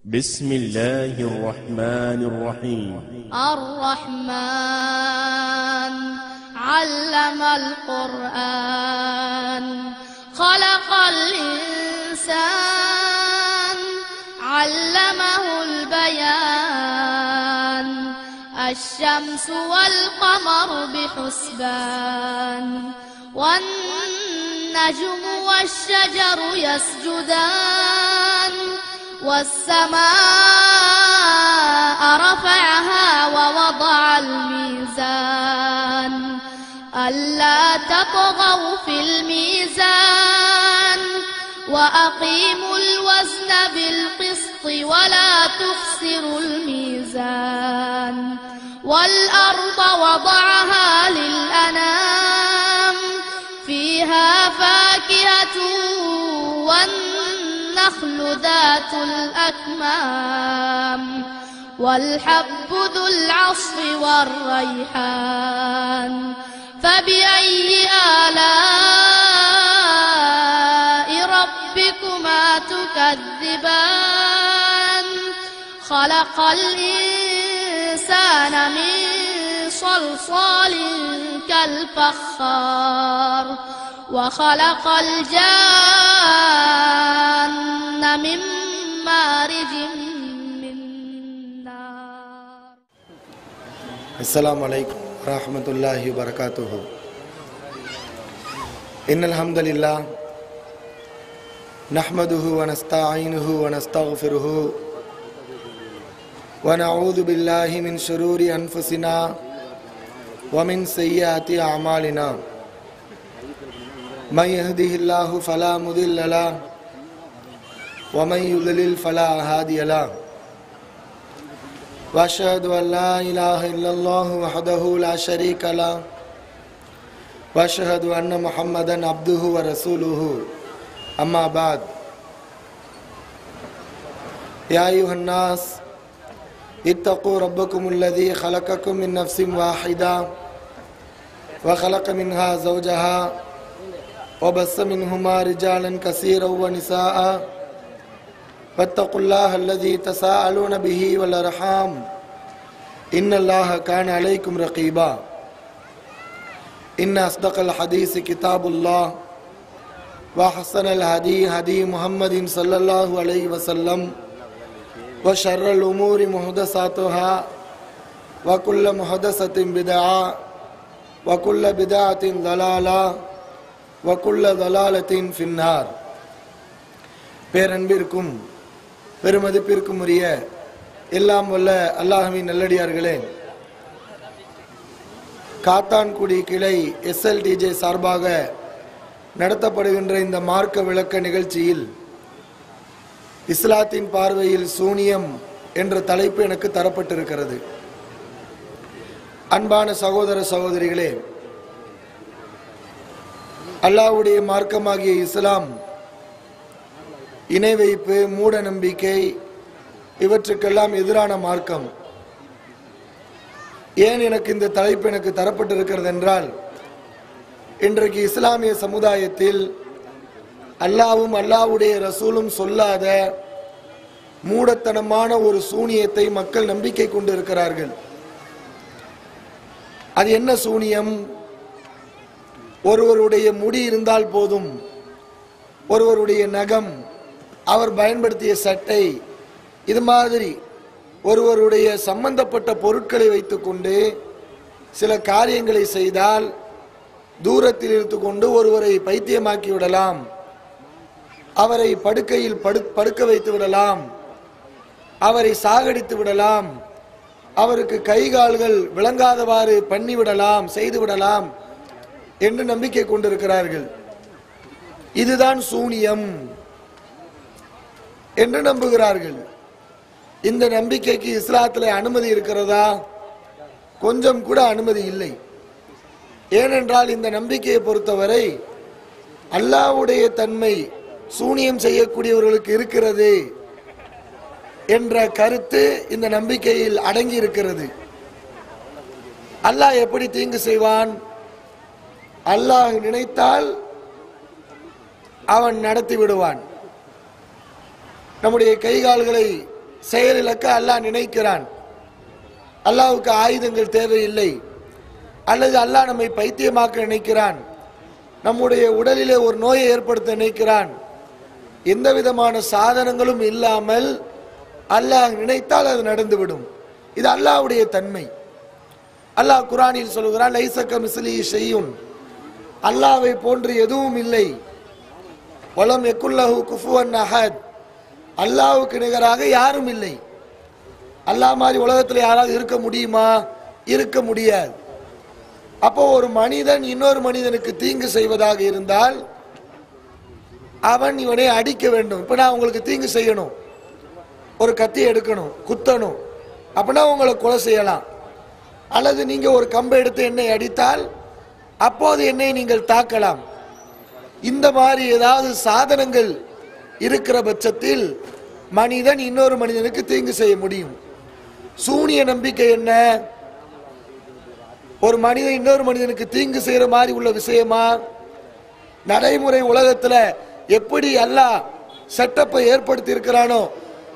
بسم الله الرحمن الرحيم. الرحمن علم القرآن خلق الإنسان علمه البيان الشمس والقمر بحسبان والنجم والشجر يسجدان والسماء رفعها ووضع الميزان ألا تطغوا في الميزان وأقيموا الوزن بالقسط ولا تخسروا الميزان والأرض وضعها للأنام فيها فاكهة والنخل ذات الأكمام والحب ذو العصف والريحان فبأي آلاء ربكما تكذبان خلق الإنسان من صلصال كالفخار وخلق الجان من مارج من نار. السلام عليكم ورحمة الله وبركاته. إن الحمد لله نحمده ونستعينه ونستغفره ونعوذ بالله من شرور أنفسنا ومن سيئات أعمالنا من يهده الله فلا مضل له ومن يضلل فلا هادي له وأشهد أن لا إله إلا الله وحده لا شريك له وأشهد أن محمدا عبده ورسوله أما بعد يا أيها الناس اتقوا ربكم الذي خلقكم من نفس واحدة وخلق منها زوجها وبث منهما رجالا كثيرا ونساء فاتقوا الله الذي تساءلون به والأرحام إن الله كان عليكم رقيبا إن أصدق الحديث كتاب الله وأحسن الهدي هدي محمد صلى الله عليه وسلم وشر الأمور محدثاتها وكل محدثة بدعة وكل بدعة ضلالة وكل ضلالة في النار. பேரன்பிற்கும் பெருமதிப்பிற்கும் உரிய எல்லாம் வல்ல அல்லாஹ்வின் நல்லடியார்களே, காத்தான்குடி கிளை SLTJ சார்பாக நடத்தப்படுகின்ற இந்த மார்க்க விளக்க நிகழ்ச்சியில் இஸ்லாத்தின் பார்வையில் சூனியம் என்ற தலைப்பு எனக்கு தரப்பட்டிருக்கிறது. அன்பான சகோதர சகோதரிகளே, அல்லாஹ்வுடைய மார்க்கமாகிய இஸ்லாம் இணை வைப்பு, மூட நம்பிக்கை இவற்றுக்கெல்லாம் எதிரான மார்க்கம். ஏன் எனக்கு இந்த தலைப்பு எனக்கு தரப்பட்டிருக்கிறது என்றால், இன்றைக்கு இஸ்லாமிய சமுதாயத்தில் அல்லாஹ்வும் அல்லாஹ்வுடைய ரசூலும் சொல்லாத மூடத்தனமான ஒரு சூனியத்தை மக்கள் நம்பிக்கை கொண்டு இருக்கிறார்கள். அது என்ன சூனியம்? ஒருவருடைய முடி இருந்தால் போதும், ஒருவருடைய நகம், அவர் பயன்படுத்திய சட்டை, இது மாதிரி ஒருவருடைய சம்பந்தப்பட்ட பொருட்களை வைத்துக்கொண்டு சில காரியங்களை செய்தால் தூரத்தில் இருந்து கொண்டு ஒருவரை பைத்தியமாக்கி விடலாம், அவரை படுக்கையில் படுக்க வைத்து விடலாம், அவரை சாகடித்து விடலாம், அவருக்கு கைகால்கள் விளங்காதவாறு பண்ணிவிடலாம், செய்துவிடலாம் என்று நம்பிக்கை கொண்டிருக்கிறார்கள். இதுதான் சூனியம் என்று நம்புகிறார்கள். இந்த நம்பிக்கைக்கு இஸ்லாத்தில் அனுமதி இருக்கிறதா? கொஞ்சம் கூட அனுமதி இல்லை. ஏனென்றால் இந்த நம்பிக்கையை பொறுத்தவரை அல்லாஹ்வுடைய தன்மை சூனியம் செய்யக்கூடியவர்களுக்கு இருக்கிறது என்ற கருத்து இந்த நம்பிக்கையில் அடங்கி இருக்கிறது. அல்லாஹ் எப்படி தீங்கு செய்வான்? அல்லாஹ் நினைத்தால் அவன் நடத்தி விடுவான். நம்முடைய கைகால்களை செயலிழக்க அல்லாஹ் நினைக்கிறான். அல்லாஹ்வுக்கு ஆயுதங்கள் தேவையில்லை. அல்லது அல்லாஹ் நம்மை பைத்தியமாக்க நினைக்கிறான், நம்முடைய உடலிலே ஒரு நோயை ஏற்படுத்த நினைக்கிறான். எந்த விதமான சாதனங்களும் இல்லாமல் அல்லாஹ் நினைத்தால் அது நடந்துவிடும். இது அல்லாஹ்வுடைய தன்மை. அல்லாஹ் குர்ஆனில் சொல்கிறான், லைஸ கமிஸ்லிஹி ஷைஉன், அல்லாஹ்வை போன்று எதுவும் இல்லை. வலம் யகுல் லஹு குஃபுவன் அஹத், அல்லாஹ்வுக்கு நிகராக யாரும் இல்லை. அல்லாஹ் மாதிரி உலகத்தில் யாராவது இருக்க முடியுமா? இருக்க முடியாது. அப்போ ஒரு மனிதன் இன்னொரு மனிதனுக்கு தீங்கு செய்வதாக இருந்தால் அவன் இவனை அடிக்க வேண்டும். இப்ப நான் உங்களுக்கு தீங்கு செய்யணும், ஒரு கத்தி எடுக்கணும், குத்தணும், அப்படின்னா உங்களை கொலை செய்யலாம். அல்லது நீங்க ஒரு கம்பை எடுத்து என்னை அடித்தால் அப்போது என்னை நீங்கள் தாக்கலாம். இந்த மாதிரி ஏதாவது சாதனங்கள் இருக்கிற பட்சத்தில் மனிதன் இன்னொரு மனிதனுக்கு தீங்கு செய்ய முடியும். சூனிய நம்பிக்கை என்ன? ஒரு மனிதன் இன்னொரு மனிதனுக்கு தீங்கு செய்யற மாதிரி உள்ள விஷயமா? நடைமுறை உலகத்துல எப்படி அல்லாஹ் செட்டப்பை ஏற்படுத்தி இருக்கிறானோ,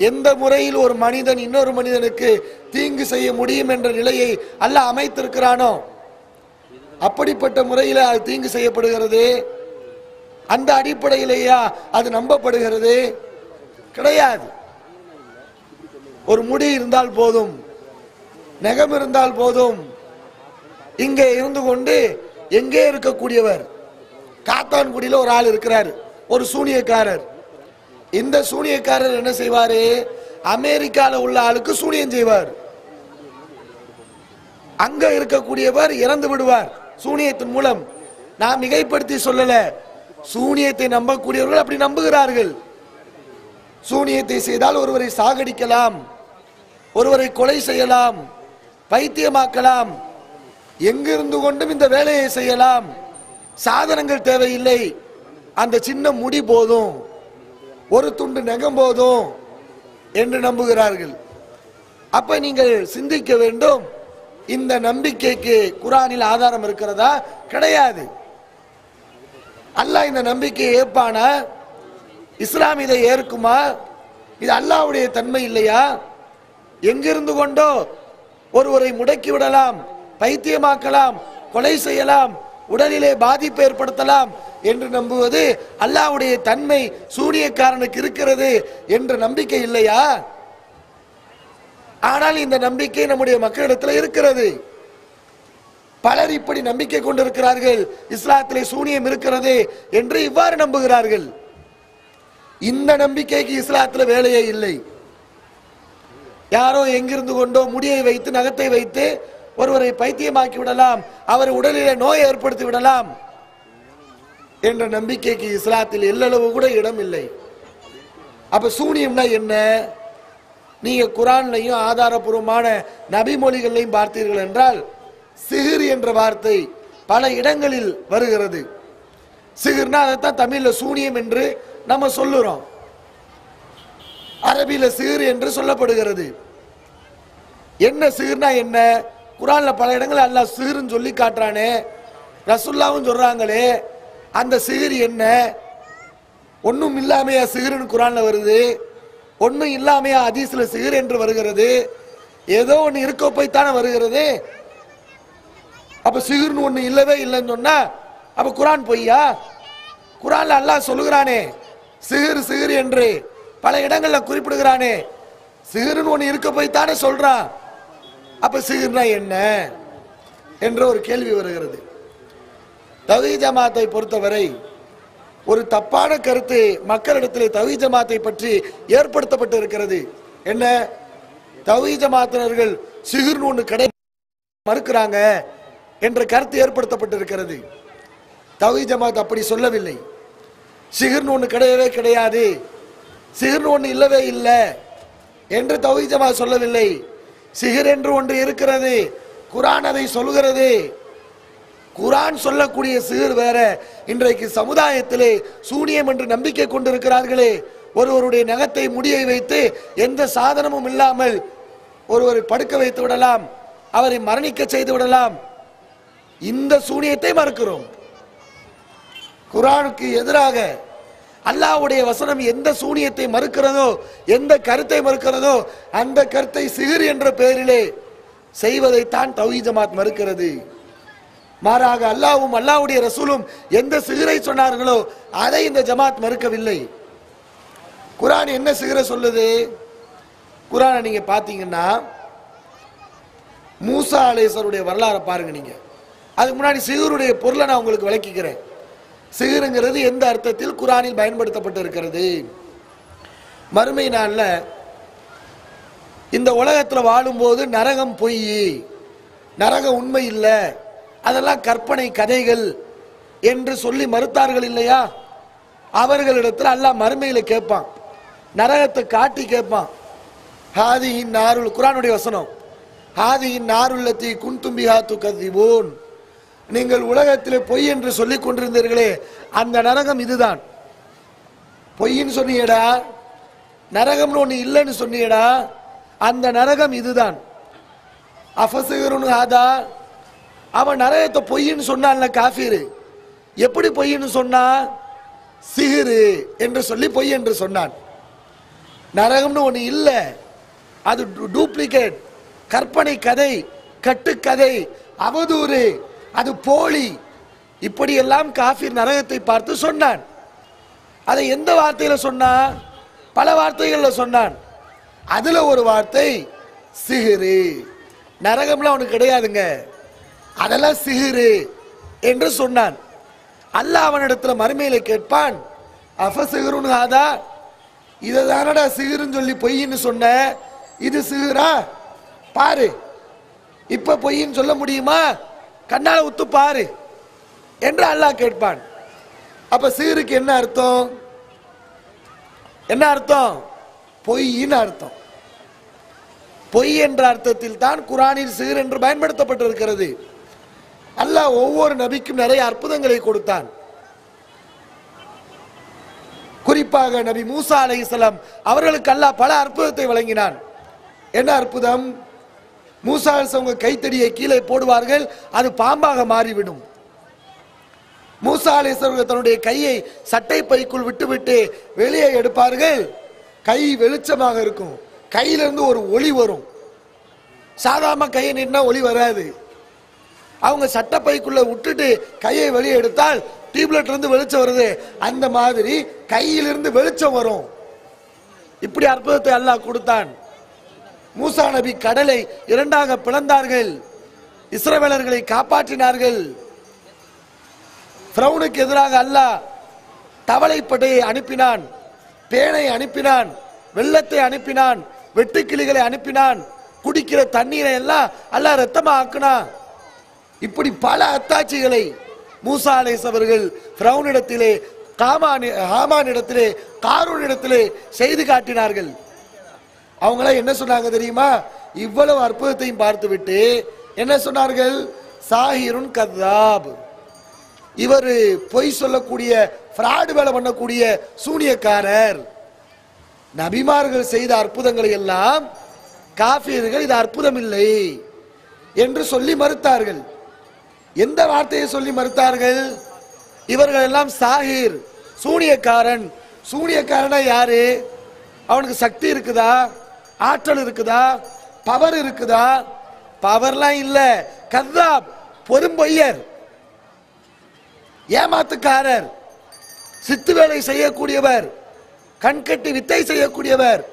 எந்த முறையில் ஒரு மனிதன் இன்னொரு மனிதனுக்கு தீங்கு செய்ய முடியும் என்ற நிலையை அல்லாஹ் அமைத்திருக்கிறானோ அப்படிப்பட்ட முறையில் அது தீங்கு செய்யப்படுகிறது. அந்த அடிப்படையிலேயா அது நம்பப்படுகிறது? கிடையாது. ஒரு முடி இருந்தால் போதும், நகம் இருந்தால் போதும், இங்கே இருந்து கொண்டு எங்கே இருக்கக்கூடியவர், காத்தான்குடியில் ஒரு ஆள் இருக்கிறார், ஒரு சூனியக்காரர். இந்த சூனியக்காரர் என்ன செய்வாரு? அமெரிக்கால உள்ள ஆளுக்கு சூனியம் செய்வார். அங்க இருக்கக்கூடியவர் இறந்து விடுவார் சூனியத்தின் மூலம். நான் மிகைப்படுத்தி சொல்லல, சூனியத்தை நம்பக்கூடியவர்கள் அப்படி நம்புகிறார்கள். சூனியத்தை செய்தால் ஒருவரை சாகடிக்கலாம், ஒருவரை கொலை செய்யலாம், பைத்தியமாக்கலாம், எங்கிருந்து கொண்டும் இந்த வேலையை செய்யலாம், சாதனங்கள் தேவையில்லை, அந்த சின்ன முடி போதும், ஒரு துண்டு நகம் போதும் என்று நம்புகிறார்கள். அப்ப நீங்கள் சிந்திக்க வேண்டும், இந்த நம்பிக்கைக்கு குர்ஆனில் ஆதாரம் இருக்கிறதா? கிடையாது. அல்லாஹ் இந்த நம்பிக்கையை ஏற்பானா? இஸ்லாம் இதை ஏற்குமா? இது அல்லாஹ்வுடைய தன்மை இல்லையா? எங்கிருந்து கொண்டோ ஒருவரை முடக்கி விடலாம், பைத்தியமாக்கலாம், கொலை செய்யலாம், உடலிலே பாதிப்பு ஏற்படுத்தலாம் என்று நம்புவது அல்லாஹ்வுடைய தன்மை சூனியக்காரனுக்கு இருக்கிறது என்ற நம்பிக்கை இல்லையா? ஆனால் இந்த நம்பிக்கை நம்முடைய மக்களிடத்தில் இருக்கிறது. பலர் இப்படி நம்பிக்கை கொண்டிருக்கிறார்கள், இஸ்லாத்திலே சூனியம் இருக்கிறது என்று இவ்வாறு நம்புகிறார்கள். இந்த நம்பிக்கைக்கு இஸ்லாத்தில் வேலையே இல்லை. யாரோ எங்கிருந்து கொண்டோ முடியை வைத்து நகத்தை வைத்து ஒருவரை பைத்தியமாக்கி விடலாம், அவர் உடலிலே நோய் ஏற்படுத்தி விடலாம் என்ற நம்பிக்கைக்கு இஸ்லாத்தில் எல்லளவு கூட இடம் இல்லை. அப்ப சூனியம்னா என்ன? நீங்க குர்ஆன்லையும் ஆதாரபூர்வமான நபி மொழிகளையும் பார்த்தீர்கள் என்றால் சிஹிர் என்ற வார்த்தை பல இடங்களில் வருகிறது. சிஹிர்னா அதைத்தான் தமிழ்ல சூனியம் என்று நம்ம சொல்லுறோம், அரபியில சிஹிர் என்று சொல்லப்படுகிறது. என்ன சிஹிர்னா என்ன? குர்ஆன்ல பல இடங்கள் அல்லாஹ் சிஹிர்னு சொல்லி காட்டுறானே, ரசூலுல்லாஹ்வும் சொல்றாங்களே, அந்த சிஹிர் என்ன? ஒன்னும் இல்லாமையா சிஹிர்னு குர்ஆன்ல வருது, ஒன்னும் இல்லாமையா ஹதீஸ்ல சிஹிர் என்று வருகிறது, ஏதோ ஒன்னு இருக்க போய் தானே வருகிறது. அப்ப சிஹிர்னு ஒண்ணு இல்லவே இல்லைன்னு சொன்னா அப்ப குர்ஆன் பொய்யா? குர்ஆன்ல அல்லாஹ் சொல்லுகிறானே சிஹிர் சிஹிர் என்று பல இடங்கள்ல குறிப்பிடுகிறானே, சிஹிர்னு ஒண்ணு இருக்க போய் தானே சொல்றான். அப்ப சிஹிர்னா என்ன என்ற ஒரு கேள்வி வருகிறது. தவ்ஹீத் ஜமாத்தை பொறுத்தவரை ஒரு தப்பான கருத்து மக்களிடத்தில் தவ்ஹீத் ஜமாத்தை பற்றி ஏற்படுத்தப்பட்டு இருக்கிறது. என்ன? தவ்ஹீத் ஜமாத்தினர்கள் சிஹிர்னு ஒண்ணு கிடையாது மறுக்கிறாங்க என்ற கருத்து ஏற்படுத்தப்பட்டிருக்கிறது. தவ்ஹீத் ஜமாத் அப்படி சொல்லவில்லை. சிஹிர்னு ஒண்ணு கிடையவே கிடையாது, சிஹிர்னு ஒண்ணு இல்லவே இல்லை என்று தவ்ஹீத் ஜமாத் சொல்லவில்லை. சிஹிர் என்று ஒன்று இருக்கிறது, குர்ஆன் அதை சொல்கிறது. குர்ஆன் சொல்லக்கூடிய சிஹிர் வேற. இன்றைக்கு சமுதாயத்திலே சூனியம் என்று நம்பிக்கை கொண்டிருக்கிறார்களே, ஒருவருடைய நகத்தை முடியை வைத்து எந்த சாதனமும் இல்லாமல் ஒருவரை படுக்க வைத்து விடலாம், அவரை மரணிக்க செய்து விடலாம், இந்த சூனியத்தை மறுக்கிறோம். குர்ஆனுக்கு எதிராக அல்லாஹ்வுடைய வசனம் எந்த சூனியத்தை மறுக்கிறதோ, எந்த கருத்தை மறுக்கிறதோ, அந்த கருத்தை சிஹர் என்ற பெயரிலே செய்வதைத்தான் தௌஹீத் ஜமாத் மறுக்கிறது. மாறாக அல்லாஹ்வும் அல்லாஹ்வுடைய ரசூலும் எந்த சிஹரை சொன்னார்களோ அதை இந்த ஜமாத் மறுக்கவில்லை. குர்ஆன் என்ன சிஹரை சொல்லுது? குர்ஆனை நீங்க பாத்தீங்கன்னா மூசா அலைஹிஸ்ஸலாமுடைய வரலாறை பாருங்க. நீங்க அதுக்கு முன்னாடி சிஹருடைய பொருளை நான் உங்களுக்கு விளக்கிக்கிறேன். சிஹருங்கிறது எந்த அர்த்தத்தில் குர்ஆனில் பயன்படுத்தப்பட்டு இருக்கிறது? மறுமை நாள்ல இந்த உலகத்தில் வாழும்போது நரகம் பொய், நரகம் உண்மை இல்லை, அதெல்லாம் கற்பனை கதைகள் என்று சொல்லி மறுத்தார்கள் இல்லையா? அவர்களிடத்தில் அல்லாஹ் மறுமையில கேட்பான், நரகத்தை காட்டி கேட்பான். ஹாதிஹின் நாருல், குர்ஆனுடைய வசனம், ஹாதிஹின் நாருல்லதி குன்தும் பிஹா துகذிபூன், நீங்கள் உலகத்தில் பொய் என்று சொல்லிக் கொண்டிருந்தீர்களே அந்த நரகம் இதுதான். பொய்ன்னு சொன்னியடா, நரகம்னு ஒன்று இல்லைன்னு சொன்னியடா, அந்த நரகம் இதுதான். அஃபஸிஹ்ருன் ஹாதா, அவன் நரகத்தை பொய்ன்னு சொன்னான்ல காஃபிர். எப்படி பொய்ன்னு சொன்னா? சிஹ்ரு என்று சொல்லி பொய் என்று சொன்னான். நரகம்னு ஒன்று இல்லை, அது டூப்ளிகேட், கற்பனை கதை, கட்டுக்கதை, அவதூறு, அது போலி. இப்படியெல்லாம் காஃபிர் நரகத்தை பார்த்து சொன்னான். அதை எந்த வார்த்தையில சொன்னா? பல வார்த்தைகள்ல சொன்னான். அதுல ஒரு வார்த்தை சிஹ்ரு. நரகம்லாம் அவனுக்கு கிடையாதுங்க, அதெல்லாம் சிஹ்ரு என்று சொன்னான். அல்லாஹ் அவனிடத்துல மறுமையில கேட்பான், அஃபஸிஹ்ருன் ஹாதா, இதை தானடா சிஹ்ருன்னு சொல்லி பொய்ன்னு சொன்ன, இது சிஹ்ரா? பாரு, இப்ப பொய்ன்னு சொல்ல முடியுமா? கண்ணால உத்து பாரு என்று அல்லாஹ் கேட்பான். அப்ப சிஹ்ருக்கு என்ன அர்த்தம்? என்ன அர்த்தம்? பொய்ன்னு அர்த்தம். பொய் என்ற அர்த்தத்தில் தான் குர்ஆனில் சிஹ்ர் என்று பயன்படுத்தப்பட்டிருக்கிறது. அல்லாஹ் ஒவ்வொரு நபிக்கும் நிறைய அற்புதங்களை கொடுத்தான். குறிப்பாக நபி மூசா அலைஹிஸ்ஸலாம் அவர்களுக்கு அல்லாஹ் பல அற்புதத்தை வழங்கினான். என்ன அற்புதம்? மூசா அலைஹிஸ்ஸலாம் கைத்தடியை கீழே போடுவார்கள், அது பாம்பாக மாறிவிடும். மூசா அலைஹிஸ்ஸலாம் தன்னுடைய கையை சட்டை பைக்குள் விட்டுவிட்டு வெளியே எடுப்பார்கள், கை வெளிச்சமாக இருக்கும், கையிலிருந்து ஒரு ஒளி வரும். சாதாரண கையை நின்னா ஒளி வராது. அவங்க சட்டப்பைக்குள்ள விட்டுட்டு கையை வெளியே எடுத்தால் டியூப்லைட்ல இருந்து வெளிச்சம் வருது, அந்த மாதிரி கையிலிருந்து வெளிச்சம் வரும். இப்படி அற்புதத்தை அல்லாஹ் கொடுத்தான். மூசா நபி கடலை இரண்டாக பிளந்தார்கள், இஸ்ரவேலர்களை காப்பாற்றினார்கள். ஃபிரௌனுக்கு எதிராக அல்லாஹ் தவளைப்படையை அனுப்பினான், பேனை அனுப்பினான், வெள்ளத்தை அனுப்பினான், வெட்டுக்கிளிகளை அனுப்பினான், குடிக்கிற தண்ணீரை எல்லாம் அல்லாஹ் ரத்தமா ஆக்குனான். இப்படி பல அத்தாட்சிகளை மூசா அலைஹிஸ்ஸலாம் அவர்கள் ஃபிரௌனிடத்திலே, ஹாமானிடத்திலே, காரூனிடத்திலே செய்து காட்டினார்கள். அவங்களாம் என்ன சொன்னாங்க தெரியுமா? இவ்வளவு அற்புதத்தையும் பார்த்து விட்டு என்ன சொன்னார்கள்? சாஹிருன் கذாப், இவர் பொய் சொல்லக்கூடிய, ஃப்ராட் வேலை பண்ணக்கூடிய சூனியக்காரர். நபிமார்கள் செய்த அற்புதங்களை எல்லாம் காஃபிர்கள் இது அற்புதம் இல்லை என்று சொல்லி மறுத்தார்கள். எந்த வார்த்தையை சொல்லி மறுத்தார்கள்? இவர்கள் எல்லாம் சாஹிர், சூனியக்காரன். சூனியக்காரனா யாரு? அவனுக்கு சக்தி இருக்குதா? ஆற்றல் இருக்குதா? பவர் இருக்குதா? பவர்லாம் இல்ல. கذாப், பொறும்பொய்யர், ஏமாத்துக்காரர், சித்து வேலை செய்யக்கூடியவர், கண்கட்டி வித்தை செய்யக்கூடியவர்,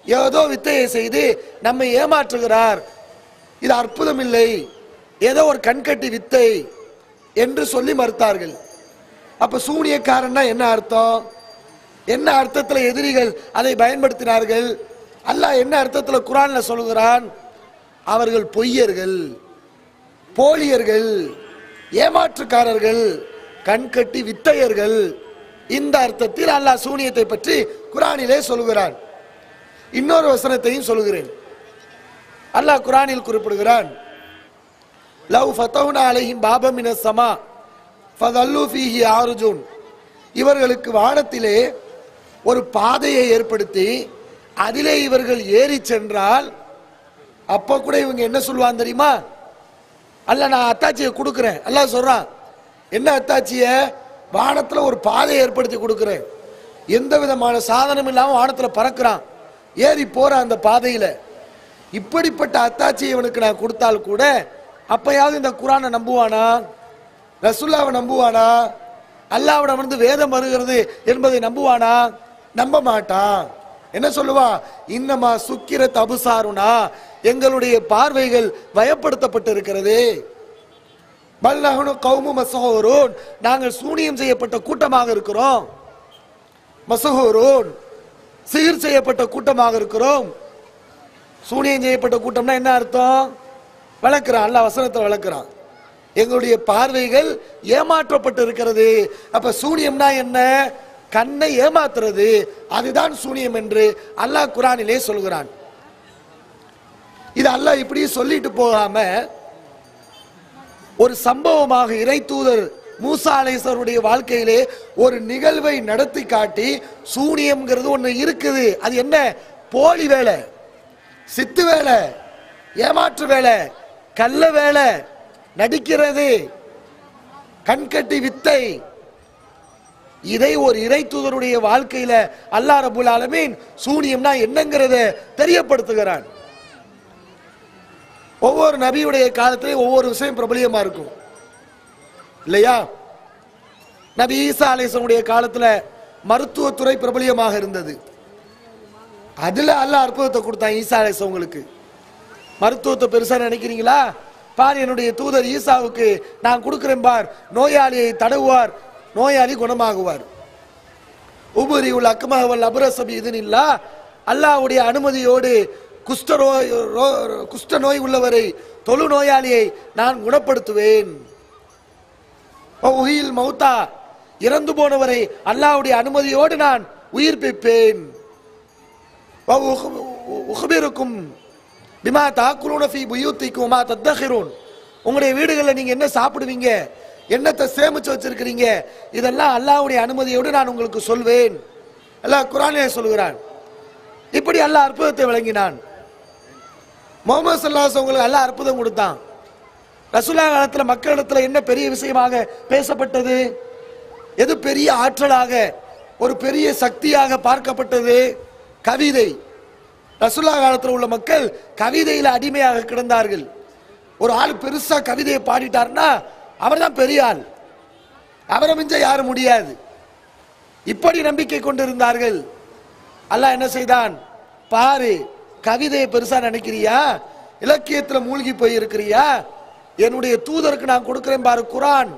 ஏதோ வித்தையை செய்து நம்மை ஏமாற்றுகிறார், இது அற்புதம் இல்லை, ஏதோ ஒரு கண்கட்டி வித்தை என்று சொல்லி மறுத்தார்கள். அப்ப சூனியக்காரன்னா என்ன அர்த்தம்? என்ன அர்த்தத்தில் எதிரிகள் அதை பயன்படுத்தினார்கள்? அல்லாஹ் என்ன அர்த்தத்தில் குர்ஆன்ல சொல்கிறான்? அவர்கள் பொய்யர்கள், போலியர்கள், ஏமாற்றுக்காரர்கள், கண்கட்டி வித்தையர்கள். இந்த அர்த்தத்தில் அல்லாஹ் சூனியத்தை பற்றி குர்ஆனிலே சொல்கிறான். இன்னொரு வசனத்தையும் சொல்கிறேன். அல்லாஹ் குர்ஆனில் குறிப்பிடுகிறான், லவ் ஃபதௌனா அலைஹிம் பாபம் மினஸ் ஸமா ஃபதல்லு ஃபீஹி ஆருஜூன், இவர்களுக்கு வானத்திலே ஒரு பாதையை ஏற்படுத்தி அதிலே இவர்கள் ஏறி சென்றால் அப்ப கூட இவங்க என்ன சொல்லுவான் தெரியுமா? அல்ல நான் அத்தாட்சியை கொடுக்கிறேன். அல்லாஹ் சொல்றான், என்ன அத்தாட்சிய? வானத்துல ஒரு பாதையை ஏற்படுத்தி கொடுக்கிறேன், எந்த விதமான சாதனம் இல்லாமல் வானத்தில் பறக்கிறான், ஏறி போற அந்த பாதையில. இப்படிப்பட்ட அத்தாட்சியை இவனுக்கு நான் கொடுத்தால் கூட அப்பயாவது இந்த குரானை நம்புவானா? ரசூலுல்லாவை நம்புவானா? அல்லாஹ்விடம் வந்து வேதம் வருகிறது என்பதை நம்புவானா? நம்ப மாட்டான். என்ன சொல்லுவா? இன்னமா சுக்கிரத் அபுசாருனா, எங்களுடைய பார்வைகள் வயப்படுத்தப்பட்டு இருக்கிறது. பல்லஹனு கௌமு மஸ்ஹூரூன், நாங்கள் சூனியம் செய்யப்பட்ட கூட்டமாக இருக்கிறோம். மஸ்ஹூரூன், சிகிர் செய்யப்பட்ட கூட்டமாக இருக்கிறோம். சூனியம் செய்யப்பட்ட கூட்டம்னா என்ன அர்த்தம்? வளர்க்கிறான், அல்லாஹ் வசனத்தில் வளர்க்கிறான். எங்களுடைய பார்வைகள் ஏமாற்றப்பட்டு இருக்கிறது. அப்ப சூனியம்னா என்ன? கண்ணை ஏமாத்துறது, அதுதான் சூனியம் என்று அல்லாஹ் குரானிலே சொல்கிறான். இது அல்லாஹ் இப்படி சொல்லிட்டு போகாம ஒரு சம்பவமாக இறை தூதர் மூசா அலைஹிஸ்ஸலாமுடைய வாழ்க்கையிலே ஒரு நிகழ்வை நடத்தி காட்டி, சூனியம்ங்கிறது ஒன்று இருக்குது, அது என்ன? போலி வேலை, சித்து வேலை, ஏமாற்று வேலை, கள்ள வேலை, நடிக்கிறது, கண்கட்டி வித்தை. இதை ஒரு இறை தூதருடைய வாழ்க்கையில அல்லாஹ் ரப்பல் ஆலமீன் சூனியம்னா என்னங்கிறத தெரியப்படுத்துகிறான். ஒவ்வொரு நபியுடைய காலத்திலே ஒவ்வொரு விஷயம் பிரபலியமா இருக்கும் இல்லையா? நபி ஈசா அலைஹிஸ்ஸலாமுடைய காலத்துல மருத்துவத்துறை பிரபலியமாக இருந்தது. அதுல அல்லாஹ் அற்புதத்தை கொடுத்தான் ஈசா அலைஹிஸ்ஸலாமுக்கு. மருத்துவத்தை பெருசா நினைக்கிறீங்களா? பார், என்னுடைய தூதர் ஈசாவுக்கு நான் கொடுக்கிறேன் பார், நோயாளியை தடவுவார், நோயாளி குணமாகுவார். உபரி உல் அக்மஹவல் அபரசபி இதுனில்லா, அல்லாஹ்வுடைய அனுமதியோடு குஷ்ட நோய் உள்ளவரை, தொழு நோயாளியை நான் குணப்படுத்துவேன். உஹில் மௌத்தா, இறந்து போனவரை அல்லாஹ்வுடைய அனுமதியோடு நான் உயிர்ப்பிப்பேன். உஹ்பிருக்கும் பிமா தாக்குலூன ஃபீ புயூத்திக்கும் மா தத்தஹிரூன், உங்களுடைய வீடுகளில் நீங்க என்ன சாப்பிடுவீங்க, என்னத்தை சேமிச்சு வச்சிருக்கிறீங்க, இதெல்லாம் அல்லாஹ்வுடைய அனுமதியோடு நான் உங்களுக்கு சொல்வேன். அல்லாஹ் குர்ஆனிலே சொல்கிறான். இப்படி அல்லாஹ் அற்புதத்தை வழங்கினான். முஹம்மது ஸல்லல்லாஹு அலைஹி வஸல்லம் அல்லாஹ் அற்புதம் கொடுத்தான். ரசூலுல்லாஹ் காலத்தில் மக்களிடத்தில் என்ன பெரிய விஷயமாக பேசப்பட்டது? எது பெரிய ஆற்றலாக, ஒரு பெரிய சக்தியாக பார்க்கப்பட்டது? கவிதை. ரசூலுல்லாஹ் காலத்தில் உள்ள மக்கள் கவிதையில் அடிமையாக கிடந்தார்கள். ஒரு ஆள் பெருசா கவிதையை பாடிட்டார்னா அவர் தான் பெரிய ஆள், அவரை மிஞ்ச யாரும் முடியாது. இப்படி நம்பிக்கை கொண்டிருந்தார்கள். அல்லாஹ் என்ன செய்தான்? பாரு, கவிதையை பெருசா நினைக்கிறியா? இலக்கியத்தில் மூழ்கி போய் இருக்கிறியா? என்னுடைய தூதருக்கு நான் கொடுக்கிறேன் பாரு குரான்,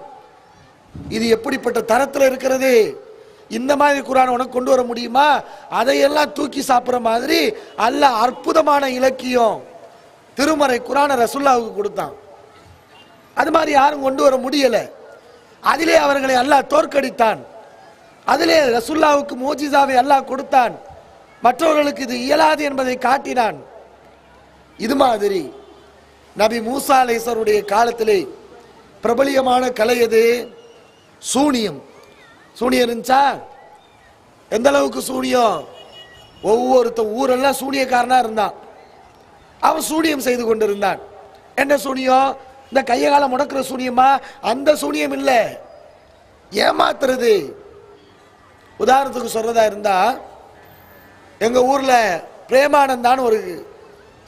இது எப்படிப்பட்ட தரத்தில் இருக்கிறது. இந்த மாதிரி குரான் உனக்கு கொண்டு வர முடியுமா? அதையெல்லாம் தூக்கி சாப்பிட்ற மாதிரி அல்லாஹ் அற்புதமான இலக்கியம் திருமறை குரானை ரசூலுல்லாஹ்வுக்கு கொடுத்தான். அது மாதிரி யாரும் கொண்டு வர முடியல. அதிலே அவர்களை அல்லாஹ் தோற்கடித்தான். அதிலே ரசூலுல்லாஹ்வுக்கு மோஜிசாவை அல்லாஹ் கொடுத்தான். மற்றவர்களுக்கு இது இயலாது என்பதை காட்டினான். இது மாதிரி நபி மூசா அலைஹிஸ்ஸலாமுடைய காலத்திலே பிரபலியமான கலை எது? சூனியம். சூனியம் இருந்துச்சா? எந்த அளவுக்கு சூனியம்? ஒவ்வொருத்த ஊரெல்லாம் சூனியக்காரனா இருந்தான். அவன் சூனியம் செய்து கொண்டிருந்தான். என்ன சூனியம்? இந்த கைய காலம் முடக்கிற சூனியமா? அந்த சூனியம் இல்ல, ஏமாத்துறது. உதாரணத்துக்கு சொல்றதா இருந்தா, எங்க ஊர்ல பிரேமானந்தான்னு ஒரு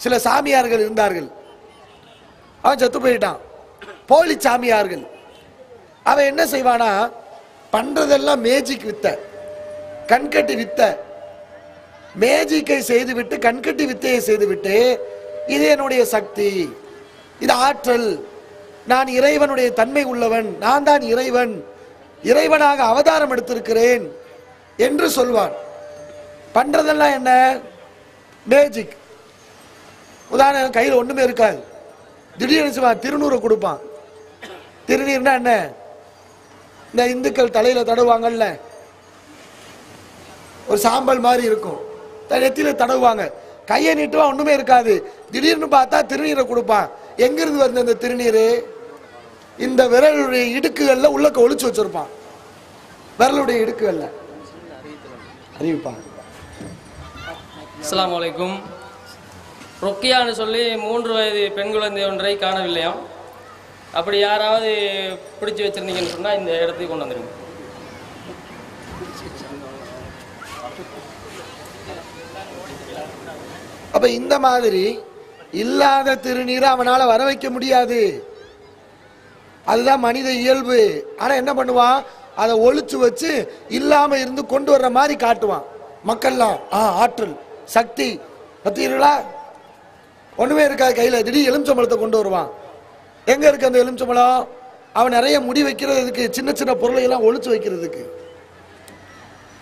சில சாமியார்கள் இருந்தார்கள். அவன் செத்து போயிட்டான். போலி சாமியார்கள். அவன் என்ன செய்வானா, பண்றதெல்லாம் மேஜிக் வித்த, கண்கட்டி வித்த. மேஜிக்கை செய்துவிட்டு, கண்கட்டி வித்தையை செய்துவிட்டு, இது என்னுடைய சக்தி, இது ஆற்றல், நான் இறைவனுடைய தன்மை உள்ளவன், நான் தான் இறைவன், இறைவனாக அவதாரம் எடுத்திருக்கிறேன் என்று சொல்வான். பண்றதெல்லாம் என்ன? மேஜிக். உதாரணம், கையில் ஒண்ணுமே இருக்காது, திடீர்னு திருநூறை கொடுப்பான். திருநீர்னா என்ன? இந்த இந்துக்கள் தலையில தடவுவாங்கல்ல, ஒரு சாம்பல் மாதிரி இருக்கும், நெத்தியில தடவுவாங்க. கையை நீட்டுவா, ஒண்ணுமே இருக்காது. திடீர்னு பார்த்தா திருநீரை கொடுப்பான். எங்கிருந்து வருது அந்த திருநீர்? இந்த விரலுடைய இடுக்குகள்ல உள்ளக்க ஒளிச்சு வச்சிருப்பான். விரலுடைய இடுக்குகள்ல அறிவிப்பான். அஸ்ஸலாமு அலைக்கும். ரொக்கியான்னு சொல்லி 3 வயது பெண் குழந்தை ஒன்றை காணவில்லையாம். அப்படி யாராவது பிடிச்சி வச்சிருந்தீங்கன்னு சொன்னா இந்த இடத்துக்கு கொண்டு வந்துருங்க. அப்ப இந்த மாதிரி இல்லாத திருநீரை அவனால வர வைக்க முடியாது. அதுதான் மனித இயல்பு. ஆனா என்ன பண்ணுவான், அதை ஒழிச்சு வச்சு இல்லாம இருந்து கொண்டு வர்ற மாதிரி காட்டுவான். மக்கள்லாம் ஆற்றல் சக்தி பத்தீங்களா, ஒண்ணுமே இருக்காது கையில, திடீர் எலுமிச்சம்பழத்தை கொண்டு வருவான். எங்க இருக்கு அந்த எலுமிச்சம்பழம்? அவன் நிறைய முடி வைக்கிறதுக்கு, சின்ன சின்ன பொருளை எல்லாம் ஒழிச்சு வைக்கிறதுக்கு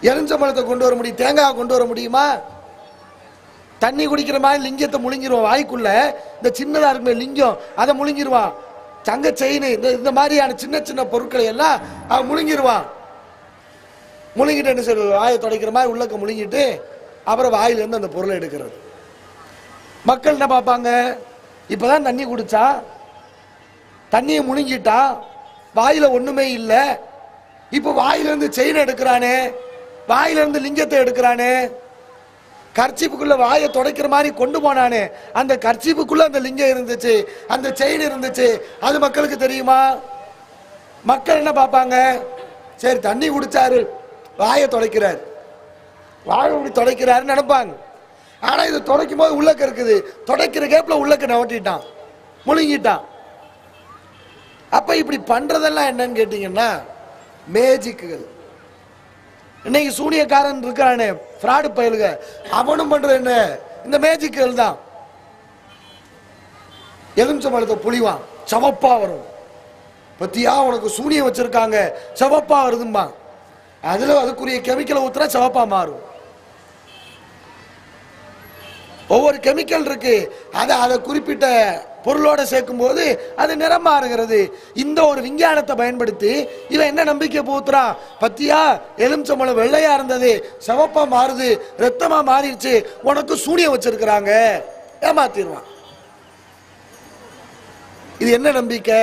எலுமிச்சம்பழத்தை கொண்டு வர முடியும். தேங்காய் கொண்டு வர முடியுமா? தண்ணி குடிக்கிற மாதிரி லிங்கத்தை முழுங்கிடுவான். வாய்க்குள்ள இந்த சின்னதா இருக்குமே லிங்கம், அதை முழுங்கிடுவான். தங்க செயின், இந்த மாதிரியான சின்ன சின்ன பொருட்களை எல்லாம் அவன் முழுங்கிடுவான். முழுங்கிட்டு என்ன செய்வது, வாயை துடைக்கிற மாதிரி உள்ளக்க முழுங்கிட்டு அப்புறம் வாயிலிருந்து அந்த பொருளை எடுக்கிறது. மக்கள் என்ன பார்ப்பாங்க, இப்பதான் தண்ணி குடிச்சா, தண்ணியை முழுங்கிட்டா, வாயில ஒண்ணுமே இல்லை, இப்ப வாயிலிருந்து செயின் எடுக்கிறானே, வாயிலிருந்து லிங்கத்தை எடுக்கிறானே, கர்ச்சீப்புக்குள்ள வாயை துடைக்கிற மாதிரி கொண்டு போனானே, அந்த கர்ச்சீப்புக்குள்ள அந்த லிங்கம் இருந்துச்சு, அந்த செயின் இருந்துச்சு, அது மக்களுக்கு தெரியுமா? மக்கள் என்ன பார்ப்பாங்க, சரி தண்ணி குடிச்சாரு, வாயை துடைக்கிறார், வாயை இப்படி துடைக்கிறாருன்னு நினைப்பாங்க. ஆனா இது துடைக்கும் போது உள்ளக்க இருக்குது, துடைக்கிற கேப்ல உள்ளக்க நவட்டிட்டான், முழுங்கிட்டான். அப்ப இப்படி பண்றதெல்லாம் என்னன்னு கேட்டீங்கன்னா மேஜிக்குகள். இன்னைக்கு சூனியக்காரன் இருக்கிறானே, ஃப்ராடு பயலுக, அவனும் பண்ற என்ன, இந்த மேஜிக்குகள் தான். எலுமிச்சம்பழத்தை புளிவான், சவப்பா வரும். பத்தியா உனக்கு சூனியம் வச்சிருக்காங்க, சவப்பா வருதும்பா. அதுல அதுக்குரிய கெமிக்கலை ஊத்துனா சவப்பா மாறும். ஒவ்வொரு கெமிக்கல் இருக்கு, அதை குறிப்பிட்ட பொருளோட சேர்க்கும் போது அது நிறம் மாறுகிறது. இந்த ஒரு விஞ்ஞானத்தை பயன்படுத்தி இவன் என்ன நம்பிக்கை பூத்துறான், பத்தியா எலுமிச்சம்பழம் வெள்ளையா இருந்தது சிவப்பா மாறுது, ரத்தமா மாறிடுச்சு, உனக்கு சூனியம் வச்சிருக்கிறாங்க, ஏமாத்திடுவான். இது என்ன நம்பிக்கை?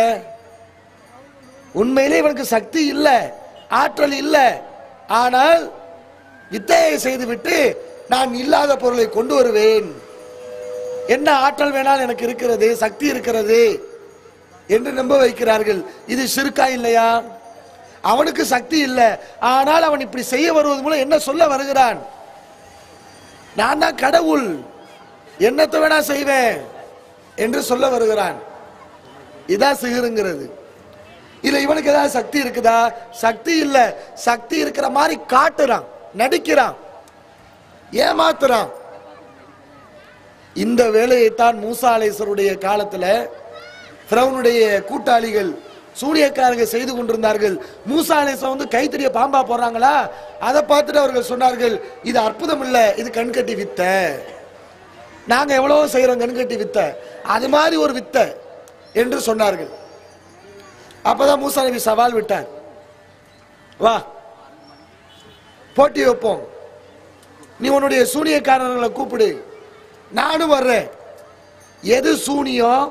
உண்மையிலே இவனுக்கு சக்தி இல்லை, ஆற்றல் இல்லை, ஆனால் வித்தையை செய்துவிட்டு நான் இல்லாத பொருளை கொண்டு வருவேன், என்ன ஆற்றல் வேணாலும் எனக்கு இருக்கிறது, சக்தி இருக்கிறது என்று நம்ப வைக்கிறார்கள். இது ஷிர்கா இல்லையா? அவனுக்கு சக்தி இல்லை, ஆனால் அவன் இப்படி செய்ய வருவது மூலம் என்ன சொல்ல வருகிறான், நான் தான் கடவுள், என்னத்தை வேணா செய்வேன் என்று சொல்ல வருகிறான். இதான் சிகிருங்கிறது. இல்ல இவனுக்கு ஏதாவது சக்தி இருக்குதா? சக்தி இல்ல, சக்தி இருக்கிற மாதிரி காட்டுறான், நடிக்கிறான், ஏமாத்துறான். இந்த வேலையைத்தான் மூசா அலைஹிஸ்ஸலாமுடைய காலத்துல ஃபிரௌனுடைய கூட்டாளிகள் சூனியக்காரர்கள் செய்து கொண்டிருந்தார்கள். மூசா அலைஹிஸ்ஸலாம் வந்து கைத்தறிய பாம்பா போடுறாங்களா, அதை பார்த்துட்டு அவர்கள் சொன்னார்கள், இது அற்புதம் இல்ல, இது கண்கட்டி வித்த, நாங்க எவ்வளவோ செய்யறோம் கண்கட்டி வித்த, அது மாதிரி ஒரு வித்த என்று சொன்னார்கள். அப்பதான் மூசா நபி சவால் விட்டார், வா போட்டி வைப்போம், நீ உன்னுடைய சூனியக்காரர்களை கூப்பிடு, நானும் வர்றேன், எது சூனியம்,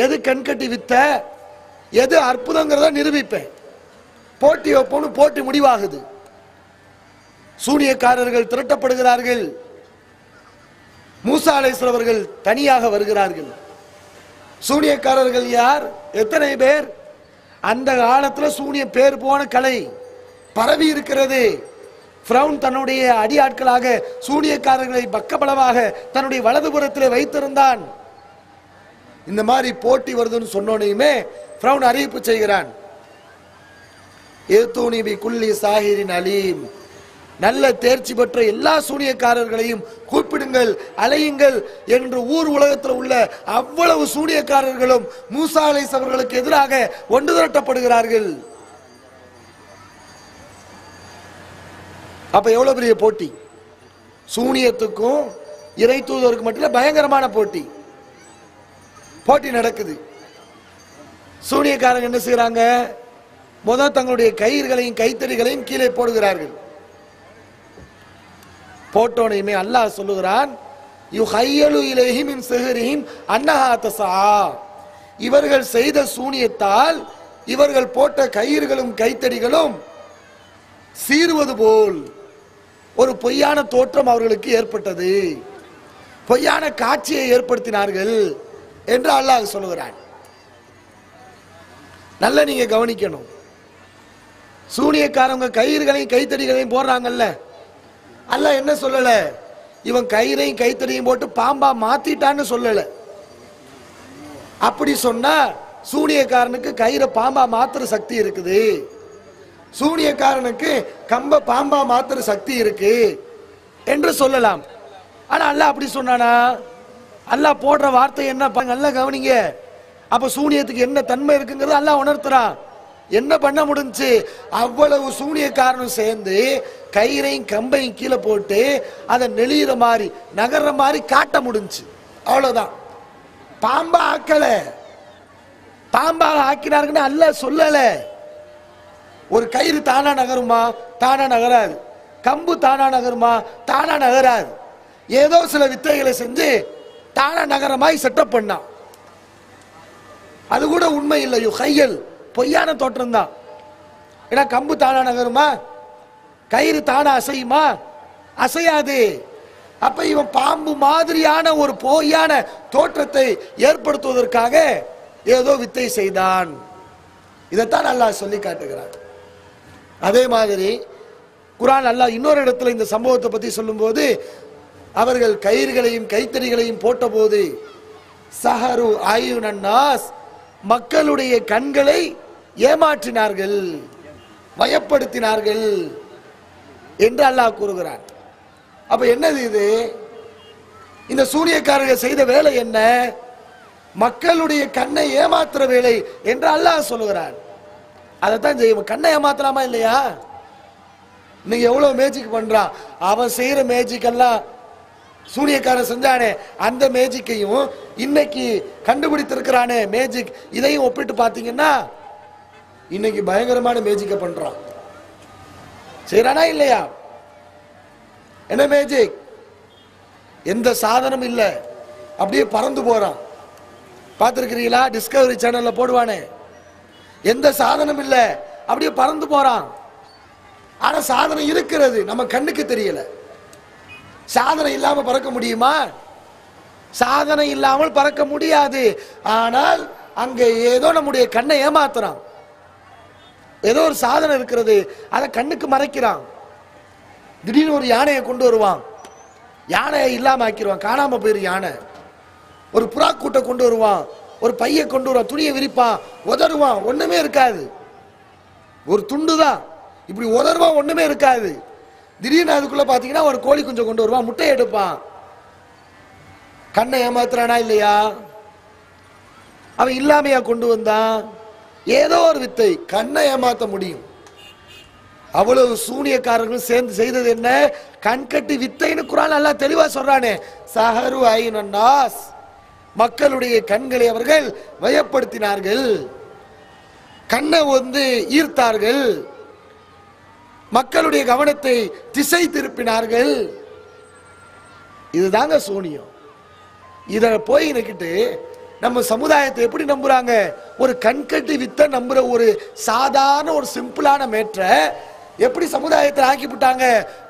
எது கண்கட்டி வித்த, எது அற்புதங்கிறத நிரூபிப்பேன், போட்டி வைப்போம்னு போட்டி முடிவாகுது. சூனியக்காரர்கள் திரட்டப்படுகிறார்கள், மூசா அலைஹிஸ்ஸலாம் அவர்கள் தனியாக வருகிறார்கள். சூனியக்காரர்கள் யார், எத்தனை பேர்? அந்த காலத்துல சூனிய பேர் போன கலை பரவி இருக்கிறது. ஃபிரௌன் தன்னுடைய அடியாட்களாக சூனியக்காரர்களை பக்கபலமாக தன்னுடைய வலதுபுறத்திலே வைத்திருந்தான். இந்த மாதிரி போட்டி வருதுன்னு சொன்னோனையுமே ஃபிரௌன் அறிவிப்பு செய்கிறான், ஏதூனி பி குல்லி சாஹிரின் அலீம், நல்ல தேர்ச்சி பெற்ற எல்லா சூனியக்காரர்களையும் கூப்பிடுங்கள், அலையுங்கள் என்று ஊர் உலகத்தில் உள்ள அவ்வளவு சூனியக்காரர்களும் மூசா அலைஹிஸ்ஸலாம் அவர்களுக்கு எதிராக ஒன்று திரட்டப்படுகிறார்கள். அப்ப எவ்வளவு பெரிய போட்டி! சூனியத்துக்கும் இறை தூதருக்கு மட்டும் பயங்கரமான போட்டி நடக்குது. சூனியக்காரங்க என்ன செய்யறாங்க, முதல் தங்களுடைய கயிறுகளையும் கைத்தறிகளையும் கீழே போடுகிறார்கள். போட்டோனையுமே அல்லாஹ் சொல்லுகிறான், யுஹையலு இலைஹி மின் சிஹ்ரிஹிம் அன்னஹா தஸா, இவர்கள் செய்த சூனியத்தால் இவர்கள் போட்ட கயிறுகளும் கைத்தடிகளும் சீறுவது போல் ஒரு பொய்யான தோற்றம் அவர்களுக்கு ஏற்பட்டது, பொய்யான காட்சியை ஏற்படுத்தினார்கள் என்று அல்லாஹ் சொல்லுகிறான். நல்ல நீங்க கவனிக்கணும், சூனியக்காரங்க கயிறுகளையும் கைத்தடிகளையும் போடுறாங்கல்ல, அல்லாஹ் என்ன சொல்லல, இவன் கயிறையும் கைத்தடியும் போட்டு பாம்பா மாத்திட்டான்னு சொல்லல. அப்படி சொன்னா சூனியக்காரனுக்கு கயிறை பாம்பா மாத்துற சக்தி இருக்குது, சூனியக்காரனுக்கு கம்ப பாம்பா மாத்துற சக்தி இருக்கு என்று சொல்லலாம். ஆனா அல்லாஹ் அப்படி சொன்னானா? அல்லாஹ் போடுற வார்த்தை என்ன நல்லா கவனிங்க. அப்ப சூனியத்துக்கு என்ன தன்மை இருக்குங்கிறது அல்லாஹ் உணர்த்துறான். என்ன பண்ண முடிஞ்சு? அவ்வளவு சூனியக்காரனும் சேர்ந்து கயிறையும் கம்பையும் கீழே போட்டு அதை நெளிகிற மாதிரி நகர்ற மாதிரி காட்ட முடிஞ்சு. அவ்வளவுதான். பாம்பா ஆக்கல, பாம்பாக ஆக்கினாருன்னு அல்லாஹ் சொல்லல. ஒரு கயிறு தானா நகருமா? தானா நகராது. கம்பு தானா நகருமா? தானா நகராது. ஏதோ சில வித்தைகளை செஞ்சு தானா நகரமாய் செட்டப் பண்ணான். அது கூட உண்மை இல்லை, கையல் பொய்யான தோற்றம் தான். ஏன்னா கம்பு தானா நகருமா? கயிறு தானா அசையுமா? அசையாது. அப்ப இவன் பாம்பு மாதிரியான ஒரு பொய்யான தோற்றத்தை ஏற்படுத்துவதற்காக ஏதோ வித்தை செய்தான். இதைத்தான் அல்லாஹ் சொல்லி காட்டுகிறான். அதே மாதிரி குர்ஆன் அல்லாஹ் இன்னொரு இடத்துல இந்த சம்பவத்தை பத்தி சொல்லும்போது, அவர்கள் கயிறுகளையும் கைத்தறிகளையும் போட்ட போது சஹரு ஆயுனன்னாஸ், மக்களுடைய கண்களை ஏமாற்றினார்கள், பயப்படுத்தினார்கள் என்று அல்லாஹ் கூறுகிறான். அப்ப என்னது இது? இந்த சூனியக்காரர்கள் செய்த வேலை என்ன? மக்களுடைய கண்ணை ஏமாத்துற வேலை என்று அல்லாஹ் சொல்லுகிறான். அதைத்தான் செய்யும். கண்ணை ஏமாத்தலாமா இல்லையா? நீங்க எவ்வளவு மேஜிக் பண்றான், அவன் செய்யற மேஜிக் எல்லாம் சூனியக்காரன் செஞ்சானே அந்த மேஜிக்கையும் இன்னைக்கு கண்டுபிடித்திருக்கிறானே மேஜிக், இதையும் ஒப்பிட்டு பார்த்தீங்கன்னா இன்னைக்கு பயங்கரமான மேஜிக்கை பண்றான். செய்யறானா இல்லையா? என்ன மேஜிக்? எந்த சாதனம் இல்ல, அப்படியே பறந்து போறான். பார்த்திருக்கிறீங்களா? டிஸ்கவரி சேனல்ல போடுவானே, எந்த சாதனம் இல்ல, அப்படியே பறந்து போறான். ஆனா சாதனம் இருக்கிறது, நம்ம கண்ணுக்கு தெரியல. சாதனை இல்லாம பறக்க முடியுமா? சாதனை இல்லாமல் பறக்க முடியாது. ஆனால் அங்க ஏதோ நம்முடைய கண்ணை ஏமாத்துறான். ஏதோ ஒரு சாதனை இருக்கிறது, அதை கண்ணுக்கு மறைக்கிறான். திடீர்னு ஒரு யானையை கொண்டு வருவான், யானையை இல்லாம ஆக்கிடுவான், காணாம போயிரு யானை. ஒரு புறா கூட்டை கொண்டு வருவான், ஒரு பைய கொண்டு வருவான், துணியை விரிப்பான், உதறுவான், ஒண்ணுமே இருக்காது, ஒரு துண்டு தான். இப்படி உதறுவான், ஒண்ணுமே இருக்காது. திடீர்னு அதுக்குள்ள பாத்தீங்கன்னா ஒரு கோழி குஞ்சம் கொண்டு வருவான், முட்டையை எடுப்பான். கண்ணை ஏமாத்துறானா இல்லையா? அவன் இல்லாமையா கொண்டு வந்தான்? ஏதோ ஒரு வித்தை, கண்ணை ஏமாத்த முடியும். அவ்வளவு சூனியக்காரர்கள் சேர்ந்து செய்தது என்ன? கண்கட்டி வித்தைன்னு குர்ஆன் அல்லாஹ் தெளிவா சொல்றானே, சஹரு ஐனன்னாஸ், மக்களுடைய கண்களை அவர்கள் பயப்படுத்தினார்கள், கண்ணை ஈர்த்தார்கள், மக்களுடைய கவனத்தை திசை திருப்பினார்கள். இதுதாங்க சூனியம். இத போய் நிக்கிட்டு நம்ம சமுதாயத்தை எப்படி நம்புறாங்க? ஒரு கண்கட்டி வித்தை நம்புற ஒரு சாதாரண ஒரு சிம்பிளான மேற்ற எப்படி சமுதாயத்தை ஆக்கி விட்டாங்க?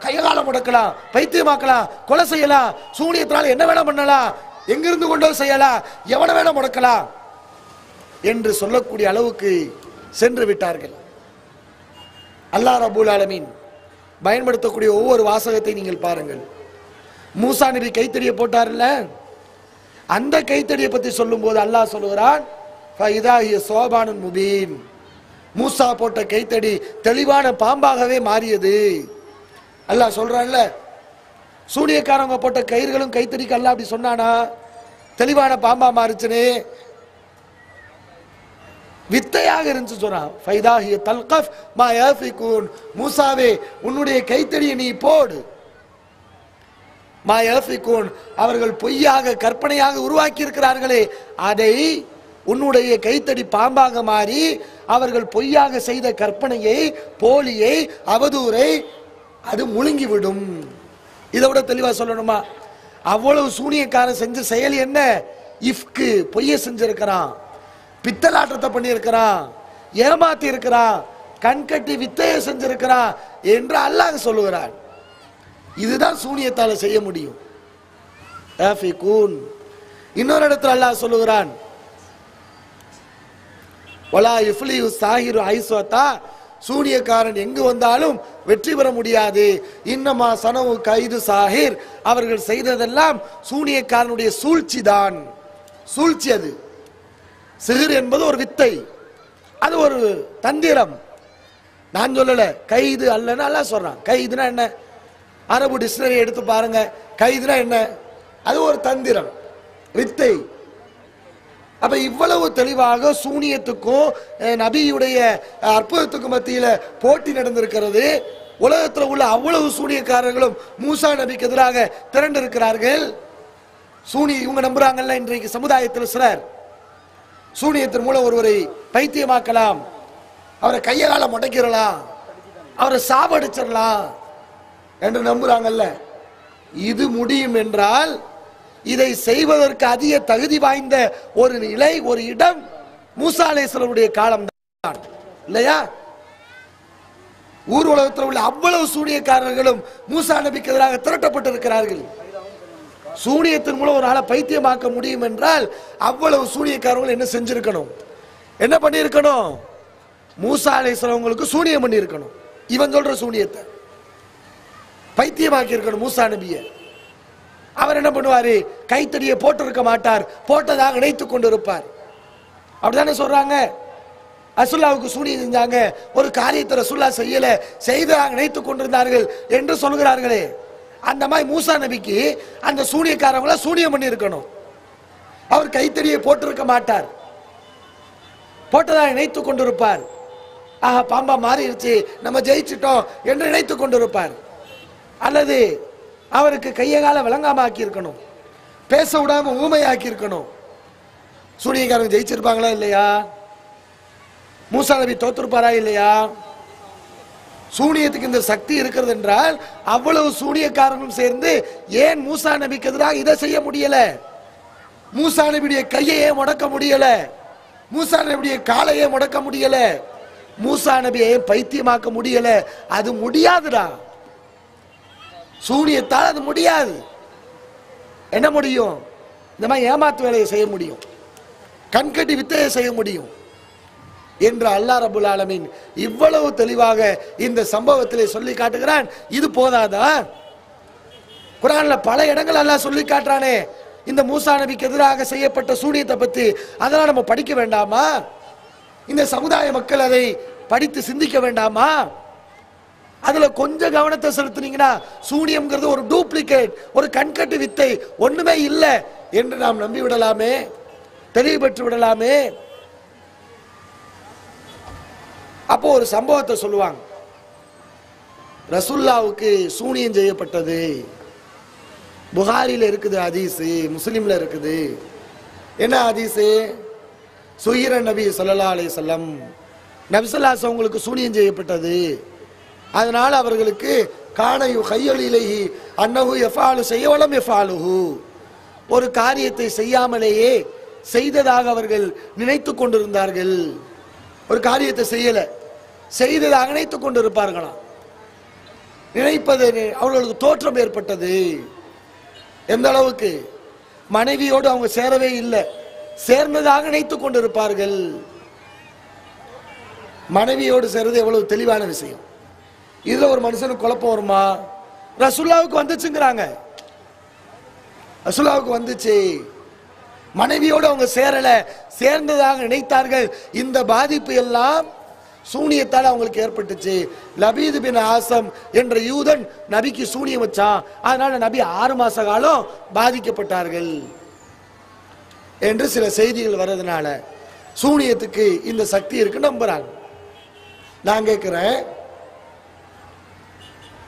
கையகாலம் முடக்கலாம், பைத்தியமாக்கலாம், கொலை செய்யலாம், சூனியத்தினால என்ன வேணா பண்ணலாம், எங்கிருந்து கொண்டோ செய்யலாம், எவனை வேணா முடக்கலாம் என்று சொல்லக்கூடிய அளவுக்கு சென்று விட்டார்கள். அல்லாஹ் ரப்பூல் ஆலமீன் பயன்படுத்தக்கூடிய ஒவ்வொரு வாசகத்தை நீங்கள் பாருங்கள். மூசா நபி கைத்தடியை போட்டார்ல, அந்த கைத்தடியை பத்தி சொல்லும் போது அல்லாஹ் சொல்லுகிறான், ஃபைதா ஹிய ஸுபானுன் முபீன், மூசா போட்ட கைத்தடி தெளிவான பாம்பாகவே மாறியது. அல்லாஹ் சொல்றான்ல, சூனியக்காரங்க போட்ட கயிறுகளும் கைத்தடிக்கு அல்லாஹ் அப்படி சொன்னானா? தெளிவான பாம்பா மாறிச்சுனே, வித்தையாக இருந்துச்சு சொன்னான். ஃபைதா ஹிய தல்கஃப் மா யாஃபிகூன், மூசாவே உன்னுடைய கைத்தடியை நீ போடு. மா யாஃபிகூன், அவர்கள் பொய்யாக கற்பனையாக உருவாக்கி இருக்கிறார்களே அதை உன்னுடைய கைத்தடி பாம்பாக மாறி அவர்கள் பொய்யாக செய்த கற்பனையை, போலியை, அவதூறை அது முழுங்கிவிடும். இதை விட தெளிவா சொல்லணுமா? அவ்வளவு சூனியக்காரன் செஞ்ச செயல் என்ன? இஃப்கு, பொய்ய செஞ்சிருக்கிறான், பித்தலாட்டத்தை பண்ணி இருக்கிறான், ஏமாத்தி இருக்கிறான், கண்கட்டி வித்தையை செஞ்சிருக்கிறான் என்று அல்லாஹ் சொல்லுகிறான். இதுதான் சூனியத்தால செய்ய முடியும். இன்னொரு இடத்துல அல்லாஹ் சொல்லுகிறான், வலா யுஃப்லிஹு சாஹிரு ஐஸ்வதா சூனியக்காரன் எங்கு வந்தாலும் வெற்றி பெற முடியாது. இன்னமா சனவு கைது சாஹிர், அவர்கள் செய்ததெல்லாம் சூனியக்காரனுடைய சூழ்ச்சி தான். சூழ்ச்சி அது. சிஹிர் என்பது ஒரு வித்தை, அது ஒரு தந்திரம். நான் சொல்லல, கைது அல்லன்னு அல்லாஹ் சொல்றான். கைதுனா என்ன? அரபு டிக்ஷனரி எடுத்து பாருங்க. கைதுனா என்ன? அது ஒரு தந்திரம், வித்தை. அப்ப இவ்வளவு தெளிவாக சூனியத்துக்கும் நபியுடைய அற்புதத்துக்கும் மத்தியில போட்டி நடந்திருக்கிறது. உலகத்தில் உள்ள அவ்வளவு சூனியக்காரர்களும் மூசா நபிக்கு எதிராக திரண்டு இருக்கிறார்கள். இவங்க நம்புறாங்கல்ல, இன்றைக்கு சமுதாயத்தில் சிலர் சூனியத்தின் மூலம் ஒருவரை பைத்தியமாக்கலாம், அவரை கையால முடக்கிடலாம், அவரை சாவடிச்சிடலாம் என்று நம்புறாங்கல்ல. இது முடியும் என்றால் இதை செய்வதற்கு அதிக தகுதி வாய்ந்த ஒரு நிலை, ஒரு இடம் மூசா அலைஹிஸ்ஸலாமுடைய காலம் தான், இல்லையா? ஊர் உலகத்தில் உள்ள அவ்வளவு சூனியக்காரர்களும் மூசா நபிக்கு எதிராக திரட்டப்பட்டிருக்கிறார்கள். சூனியத்தின் மூலம் ஒரு ஆளை பைத்தியமாக்க முடியும் என்றால் அவ்வளவு சூனியக்காரர்கள் என்ன செஞ்சிருக்கணும்? என்ன பண்ணியிருக்கணும்? மூசா அலைஹிஸ்ஸலாமுக்கு சூனியம் பண்ணி இருக்கணும். இவன் சொல்ற சூனியத்தை பைத்தியமாக்கி இருக்கணும் மூசா நபியை. அவர் என்ன பண்ணுவாரு? கைத்தடியை போட்டிருக்க மாட்டார், போட்டதாக நினைத்துக் கொண்டிருப்பார். அப்படித்தானே சொல்றாங்க. ரசூலுல்லாஹ்வுக்கு சூனியம் செஞ்சாங்க, ஒரு காரியத்தை ரசூலுல்லாஹ் செய்யல, செய்ததாக நினைத்துக் கொண்டிருந்தார்கள் என்று சொல்கிறார்களே. அந்த மாதிரி மூசா நபிக்கு அந்த சூனியக்காரங்கள சூனியம் பண்ணி இருக்கணும். அவர் கைத்தடியை போட்டிருக்க மாட்டார், போட்டதாக நினைத்துக் கொண்டிருப்பார். ஆஹா, பாம்பா மாறிடுச்சு, நம்ம ஜெயிச்சிட்டோம் என்று நினைத்துக் கொண்டிருப்பார். அல்லது அவருக்கு கையகால விளங்காம ஆக்கி இருக்கணும், பேச விடாம ஊமையாக்கி இருக்கணும். சூனியக்காரங்க ஜெயிச்சிருப்பாங்களா இல்லையா? மூசா நபி தோத்திருப்பாரா இல்லையா? சூனியத்துக்கு இந்த சக்தி இருக்கிறது என்றால் அவ்வளவு சூனியக்காரங்களும் சேர்ந்து ஏன் மூசா நபிக்கு எதிராக இதை செய்ய முடியல? மூசா நபியுடைய கையையே முடக்க முடியல, மூசா நபியுடைய காலையே முடக்க முடியல, மூசா நபியை பைத்தியமாக்க முடியல. அது முடியாதுடா, சூனியத்தால் அது முடியாது. என்ன முடியும்? இந்த மாதிரி ஏமாத்து வேலையை செய்ய முடியும், கண்கட்டி வித்தையை செய்ய முடியும் என்று அல்லாஹ் ரப்புல் ஆலமீன் இவ்வளவு தெளிவாக இந்த சம்பவத்திலே சொல்லி காட்டுகிறான். இது போதாதா? குர்ஆன்ல பல இடங்கள் அல்லாஹ் சொல்லி காட்டுறானே இந்த மூசா நபிக்கு எதிராக செய்யப்பட்ட சூனியத்தை பத்தி. அதெல்லாம் நம்ம படிக்க வேண்டாமா? இந்த சமுதாய மக்கள் அதை படித்து சிந்திக்க வேண்டாமா? அதுல கொஞ்சம் கவனத்தை செலுத்தினீங்கன்னா சூனியம்ங்கிறது ஒரு டூப்ளிகேட், ஒரு கண்கட்டு வித்தை, ஒண்ணுமே இல்லை என்று நாம் நம்பி விடலாமே, தெளிவுபெற்று விடலாமே. அப்போ ஒரு சம்பவத்தை சொல்லுவாங்க. ரசூலுல்லாஹ்வுக்கு சூனியம் செய்யப்பட்டது. புகாரில இருக்குது ஹதீஸ், முஸ்லிம்ல இருக்குது. என்ன ஹதீஸ்? சுஹிர நபி ஸல்லல்லாஹு அலைஹி வஸல்லம், நபி ஸல்லல்லாஹு அலைஹி வஸல்லம் சூனியம் செய்யப்பட்டது. அதனால் அவர்களுக்கு காணையு கையொலிலேஹி அன்னஹு யஃபாலு செய்யவலம் யஃபாலுஹு, ஒரு காரியத்தை செய்யாமலேயே செய்ததாக அவர்கள் நினைத்து கொண்டிருந்தார்கள். ஒரு காரியத்தை செய்யல, செய்ததாக நினைத்துக் கொண்டிருப்பார்களாம். நினைப்பது அவர்களுக்கு தோற்றம் ஏற்பட்டது. எந்த அளவுக்கு? மனைவியோடு அவங்க சேரவே இல்லை, சேர்ந்ததாக நினைத்துக் கொண்டிருப்பார்கள். மனைவியோடு சேர்றது எவ்வளவு தெளிவான விஷயம். இதுல ஒரு மனுஷனுக்கு குழப்பம் வருமா? ரசூலுல்லாஹ்வுக்கு வந்துச்சுங்கிறாங்க. ரசூலுல்லாஹ்வுக்கு வந்துச்சு, மனைவியோடு அவங்க சேரல, சேர்ந்ததாக நினைத்தார்கள். இந்த பாதிப்பு எல்லாம் சூனியத்தால் அவங்களுக்கு ஏற்பட்டுச்சு. லபீது பின் ஆசம் என்ற யூதன் நபிக்கு சூனியம் வச்சான், அதனால நபி 6 மாச காலம் பாதிக்கப்பட்டார்கள் என்று சில செய்திகள் வர்றதுனால சூனியத்துக்கு இந்த சக்தி இருக்கு நம்புறாங்க. நான் கேட்கிறேன்,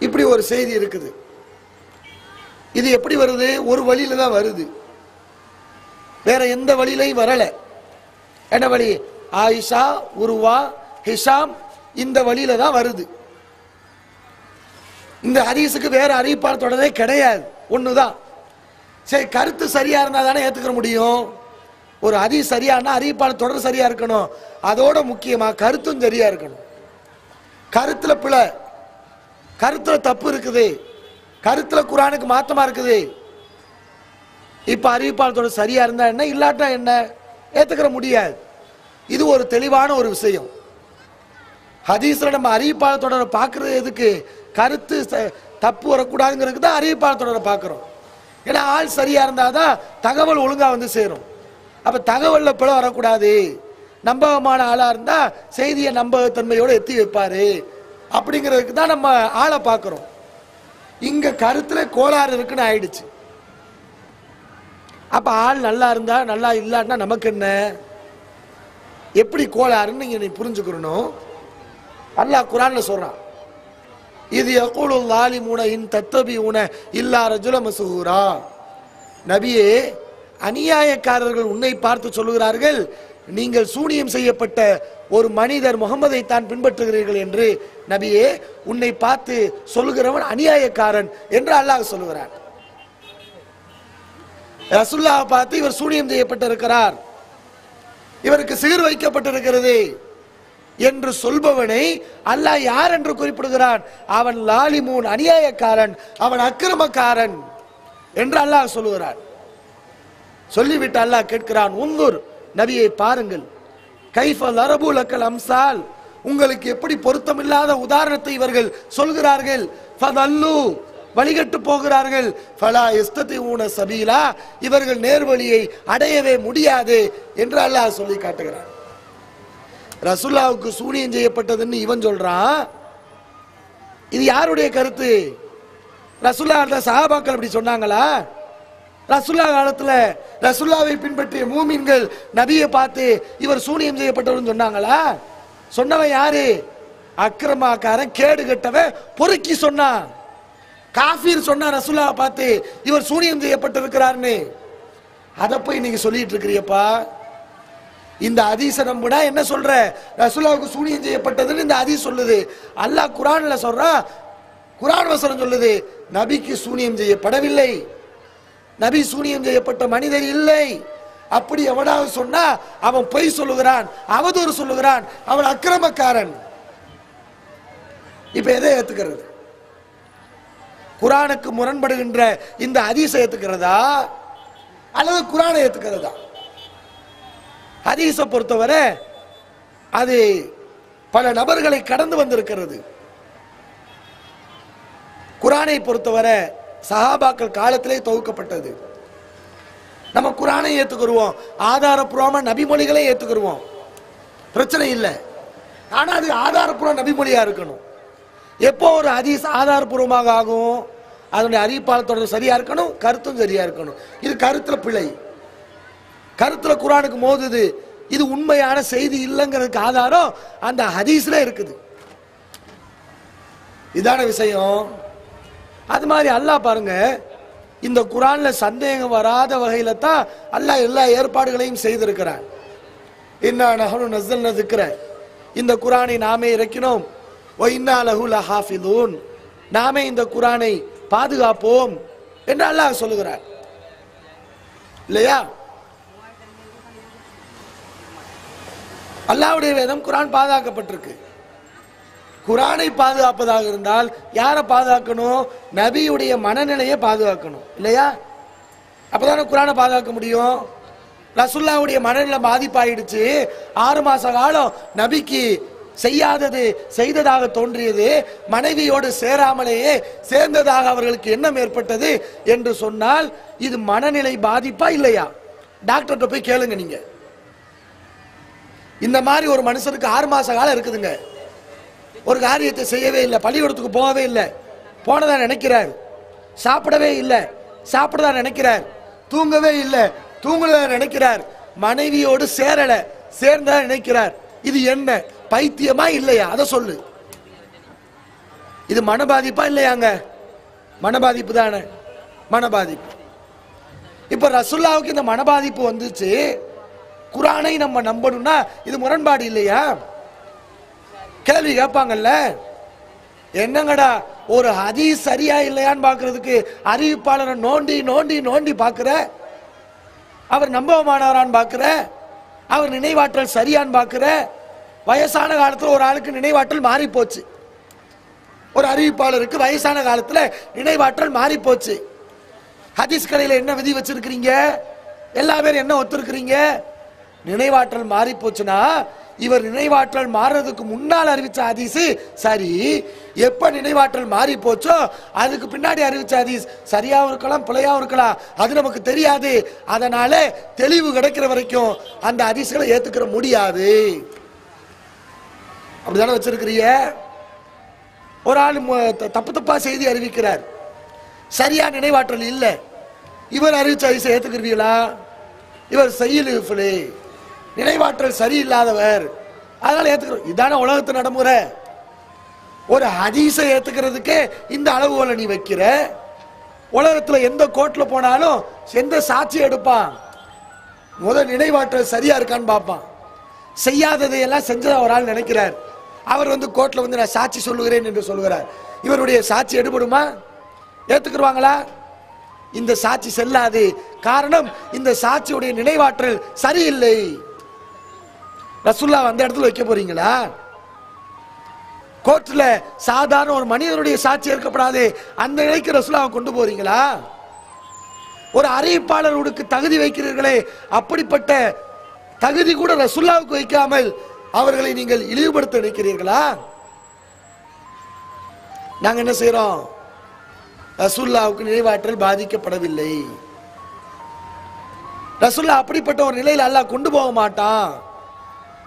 இப்படி ஒரு செய்தி இருக்குது, இது எப்படி வருது? ஒரு வழியில தான் வருது, வேற எந்த வழியிலையும் வரல. என்ன வழி? ஆயிஷா, உருவா, ஹிஷாம், இந்த வழியில தான் வருது. இந்த ஹதீஸுக்கு வேற அறிவிப்பாளர் தொடரே கிடையாது, ஒண்ணுதான். சரி, கருத்து சரியா இருந்தா தானே ஏத்துக்க முடியும். ஒரு ஹதீஸ் சரியானா அறிவிப்பாளர் தொடர் சரியா இருக்கணும், அதோட முக்கியமா கருத்தும் சரியா இருக்கணும். கருத்துல பிழை, கருத்துல தப்பு இருக்குது, கருத்துல குர்ஆனுக்கு மாத்தமா இருக்குது. இப்ப அறிவிப்பாளத்தோட சரியா இருந்தா என்ன, இல்லாட்டா என்ன, ஏத்துக்கிற முடியாது. இது ஒரு தெளிவான ஒரு விஷயம். ஹதீஸ்ல நம்ம அறிவிப்பாளர் தொடரை பார்க்கறது எதுக்கு? கருத்து தப்பு வரக்கூடாதுங்கிறதுக்கு தான் அறிவிப்பாளர் தொடரை பார்க்குறோம். ஏன்னா ஆள் சரியா இருந்தாதான் தகவல் ஒழுங்கா வந்து சேரும். அப்ப தகவல்ல பிழை வரக்கூடாது, நம்பகமான ஆளா இருந்தா செய்தியை நம்பகத்தன்மையோடு எத்தி வைப்பாரு அப்படிங்கிறதுக்கு தான் நம்ம ஆளை பார்க்கிறோம். இங்க கருத்துல கோளாறு இருக்குன்னு ஆயிடுச்சு. அப்ப ஆள் நல்லா இருந்தா நல்லா இல்லாட்டினா நமக்கு என்ன? எப்படி கோளாறுன்னு நீங்க புரிஞ்சுக்கணும். அல்லாஹ் குர்ஆன்ல சொல்றான், இது யகூலுல் ஸாலிமூன இன் தத்தபிஊன இல்லா ரஜுல மஸ்ஹூரா. நபியே, அநியாயக்காரர்கள் உன்னை பார்த்து சொல்லுகிறார்கள், நீங்கள் சூனியம் செய்யப்பட்ட ஒரு மனிதர் முகமதை தான் பின்பற்றுகிறீர்கள் என்று. நபியே, உன்னை பார்த்து சொல்லுகிறவன் அநியாயக்காரன் என்று அல்லாஹ் சொல்லுகிறான். ரசூலுல்லாஹ் பார்த்து இவர் சூனியம் செய்யப்பட்டிருக்கிறார், இவருக்கு சிகிர் வைக்கப்பட்டிருக்கிறது என்று சொல்பவனை அல்லாஹ் யார் என்று குறிப்பிடுகிறான்? அவன் லாலிமூன், அநியாயக்காரன், அவன் அக்கிரமக்காரன் என்று அல்லாஹ் சொல்லுகிறான். சொல்லிவிட்டு அல்லாஹ் கேட்கிறான், உன்துர், நபியை பாருங்கள், கைஃப லரபு லக்கல் அம்சால், உங்களுக்கு எப்படி பொருத்தமில்லாத உதாரணத்தை இவர்கள் சொல்கிறார்கள். ஃபதல்லு, வழிகட்டு போகிறார்கள். ஃபலா யஸ்ததிஊன சபீலா, இவர்கள் நேர்வழியை அடையவே முடியாது என்று அல்லாஹ் சொல்லி காட்டுகிறான். ரசூலுல்லாஹ்வுக்கு சூனியம் செய்யப்பட்டதுன்னு இவன் சொல்றான். இது யாருடைய கருத்து? ரசூலுல்லாஹ் சஹாபாக்கள் அப்படி சொன்னாங்களா? ரசூலுல்லாஹ் காலத்துல ரசூலுல்லாஹ்வை பின்பற்றிய மூமின்கள் நபியை பார்த்து இவர் சூனியம் செய்யப்பட்டவர்னு சொன்னாங்களா? சொன்னவன் யாரு? அக்கிரமாக்காரன், கேடு கட்டவன், பொறுக்கி சொன்னான். காஃபிர் சொன்னா ரசூலுல்லாஹ் பார்த்து இவர் சூனியம் செய்யப்பட்டிருக்கிறார்னு. அதை போய் நீங்க சொல்லிட்டு இருக்கிறியப்பா. இந்த ஹதீஸை நம்புனா என்ன சொல்ற? ரசூலுல்லாஹ்வுக்கு சூனியம் செய்யப்பட்டதுன்னு இந்த ஹதீஸ் சொல்லுது. அல்லாஹ் குர்ஆன்ல சொல்றான், குர்ஆன் வசனம் சொல்லுது, நபிக்கு சூனியம் செய்யப்படவில்லை, நபி சூனியம் செய்யப்பட்ட மனிதர் இல்லை. அப்படி எவனாவது சொன்னா அவன் பொய் சொல்லுகிறான், அவதூறு சொல்லுகிறான், அவன் அக்கிரமக்காரன். இப்ப எதை ஏத்துக்கிறது? குர்ஆனுக்கு முரண்படுகின்ற இந்த ஹதீஸை ஏத்துக்கிறதா அல்லது குர்ஆனை ஏத்துக்கிறதா? ஹதீஸை பொறுத்தவரை அது பல நபர்களை கடந்து வந்திருக்கிறது. குர்ஆனை பொறுத்தவரை சஹாபாக்கள் காலத்திலே தொகுக்கப்பட்டது. நம்ம குர்ஆனை ஏத்துக்குருவோம், ஆதாரப்பூர்வமா நபிமொழிகளை ஏத்துக்குருவோம், பிரச்சனை இல்லை. ஆனா அது ஆதாரப்பூர்வ நபிமொழியா இருக்கணும். எப்போ ஒரு ஹதீஸ் ஆதாரப்பூர்வமாக ஆகும்? அதனுடைய அறிவிப்பாளத்தோட சரியா இருக்கணும், கருத்தும் சரியா இருக்கணும். இது கருத்துல பிழை, கருத்துல குர்ஆனுக்கு மோதுது, இது உண்மையான செய்தி இல்லைங்கிறதுக்கு ஆதாரம் அந்த ஹதீஸ்ல இருக்குது. இதான விஷயம். அது மாதிரி அல்லாஹ் பாருங்க, இந்த குர்ஆன்ல சந்தேகம் வராத வகையில தான் அல்லாஹ் எல்லா ஏற்பாடுகளையும் செய்திருக்கிறான். இன்னா நஹ்னு நஸல்னா ذிக்ர, இந்த குர்ஆனை நாமே இறக்கினோம், வ இன்னா லஹு லஹாஃபிதூன், நாமே இந்த குர்ஆனை பாதுகாப்போம் என்று அல்லாஹ் சொல்லுகிறார். இல்லையா? அல்லாஹ்வுடைய வேதம் குர்ஆன் பாதுகாக்கப்பட்டிருக்கு. குர்ஆனை பாதுகாப்பதாக இருந்தால் யாரை பாதுகாக்கணும்? நபியுடைய மனநிலையை பாதுகாக்கணும். இல்லையா? அப்பதானே குர்ஆனை பாதுகாக்க முடியும். ரசூலுல்லாஹ்வுடைய மனநிலை பாதிப்பாயிடுச்சு. 6 மாச காலம் நபிக்கு செய்யாதது செய்ததாக தோன்றியது, மனைவியோடு சேராமலேயே சேர்ந்ததாக அவர்களுக்கு எண்ணம் ஏற்பட்டது என்று சொன்னால் இது மனநிலை பாதிப்பா இல்லையா? டாக்டர்கிட்ட போய் கேளுங்க. நீங்க இந்த மாதிரி ஒரு மனுஷனுக்கு 6 மாச காலம் இருக்குதுங்க, ஒரு காரியத்தை செய்யவே இல்லை, பள்ளிக்கூடத்துக்கு போகவே இல்லை, போனதா நினைக்கிறார், சாப்பிடவே இல்லை, சாப்பிடதா நினைக்கிறார், தூங்கவே இல்லை, தூங்குறதா நினைக்கிறார், மனைவியோடு சேரல, சேர்ந்தா நினைக்கிறார். இது என்ன பைத்தியமா இல்லையா? அதை சொல்லு. இது மனபாதிப்பா இல்லையாங்க? மனபாதிப்பு தானே, மனபாதிப்பு. இப்ப ரசூலுல்லாஹ்வுக்கு இந்த மனபாதிப்பு வந்துச்சு, குர்ஆனை நம்ம நம்பணும்னா இது முரண்பாடு இல்லையா? கேள்வி கேட்பாங்கல்ல, என்னங்கடா ஒரு ஹதீஸ் சரியா இல்லையான்னு பாக்குறதுக்கு அறிவிப்பாளரை நோண்டி நோண்டி நோண்டி பாக்குற, அவர் நம்பகமானவரான்னு பாக்குற, அவர் நினைவாற்றல் சரியான்னு பாக்குற. வயசான காலத்துல ஒரு ஆளுக்கு நினைவாற்றல் மாறி போச்சு, ஒரு அறிவிப்பாளருக்கு வயசான காலத்துல நினைவாற்றல் மாறி போச்சு. ஹதீஸ் கடையில் என்ன விதி வச்சிருக்கிறீங்க? எல்லா பேரும் என்ன ஒத்துருக்கிறீங்க? நினைவாற்றல் மாறி போச்சுன்னா இவர் நினைவாற்றல் மாறுறதுக்கு முன்னால் அறிவிச்ச ஹதீஸ் சரி, எப்ப நினைவாற்றல் மாறி போச்சோ அதுக்கு பின்னாடி அறிவிச்ச ஹதீஸ் சரியாவும் இருக்கலாம் பிழையாவும் இருக்கலாம், அது நமக்கு தெரியாது. அதனால தெளிவு கிடைக்கிற வரைக்கும் அந்த ஹதீஸ்களை ஏத்துக்கிற முடியாது. அப்படிதானே வச்சிருக்கிறீங்க. ஒரு ஆள் தப்பு தப்பா செய்தி அறிவிக்கிறார், சரியா நினைவாற்றல் இல்லை, இவர் அறிவிச்ச ஹதீஸை ஏத்துக்கிறீங்களா? இவர் செய்யல, நினைவாற்றல் சரியில்லாதவர், அதனால ஏத்துக்கிறோம். இதான உலகத்து நடைமுறை. ஒரு ஹதீஸை ஏத்துக்கிறதுக்கு இந்த அளவுகளை நீ வைக்கிற. உலகத்துல எந்த கோர்ட்ல போனாலும் எந்த சாட்சி எடுப்பான், முதல் நினைவாற்றல் சரியா இருக்கான்னு பார்ப்பான். செய்யாததையெல்லாம் செஞ்சதா ஒரு ஆள் நினைக்கிறார், அவர் வந்து கோர்ட்ல வந்து நான் சாட்சி சொல்லுகிறேன் என்று சொல்கிறார். இவருடைய சாட்சி எடுபடுமா? ஏத்துக்குருவாங்களா? இந்த சாட்சி செல்லாது. காரணம், இந்த சாட்சியுடைய நினைவாற்றல் சரியில்லை. ரசூல்லா அந்த இடத்துல வைக்க போறீங்களா? கோர்ட்ல சாதாரண ஒரு மனிதனுடைய சாட்சி ஏற்கப்படாது, அந்த நிலைக்கு ரசூல்லாவை கொண்டு போறீங்களா? ஒரு அறிவிப்பாளருக்கு தகுதி வைக்கிறீர்களே, அப்படிப்பட்ட தகுதி கூட ரசூல்லாவுக்கு வைக்காமல் அவர்களை நீங்கள் இழிவுபடுத்த நினைக்கிறீர்களா? நாங்க என்ன செய்யறோம்? ரசூலுல்லாஹ்வுக்கு நினைவாற்றல் பாதிக்கப்படவில்லை. ரசூலுல்லாஹ் அப்படிப்பட்ட ஒரு நிலையில் அல்லாஹ் கொண்டு போக மாட்டான்.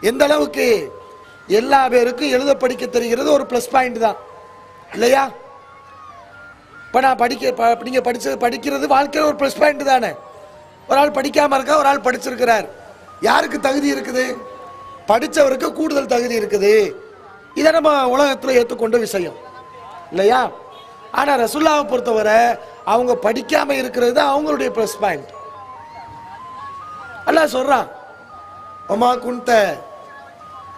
எந்த அளவுக்கு? எல்லா பேருக்கும் எழுத படிக்க தெரிகிறது ஒரு பிளஸ் பாயிண்ட் தான் இல்லையா? இப்ப நான் நீங்க படிக்கிறது வாழ்க்கையில் ஒரு பிளஸ் பாயிண்ட் தானே. ஒரு ஆள் படிக்காம இருக்கா, ஒரு ஆள் படிச்சிருக்கிறார். யாருக்கு தகுதி இருக்குது? படிச்சவருக்கு கூடுதல் தகுதி இருக்குது. இதை நம்ம உலகத்தில் ஏற்றுக்கொண்ட விஷயம் இல்லையா? ஆனா ரசூலுல்லாஹ்வை பொறுத்தவரை அவங்க படிக்காம இருக்கிறது அவங்களுடைய பிளஸ் பாயிண்ட். அல்லாஹ் சொல்றான், ஒமா குன்த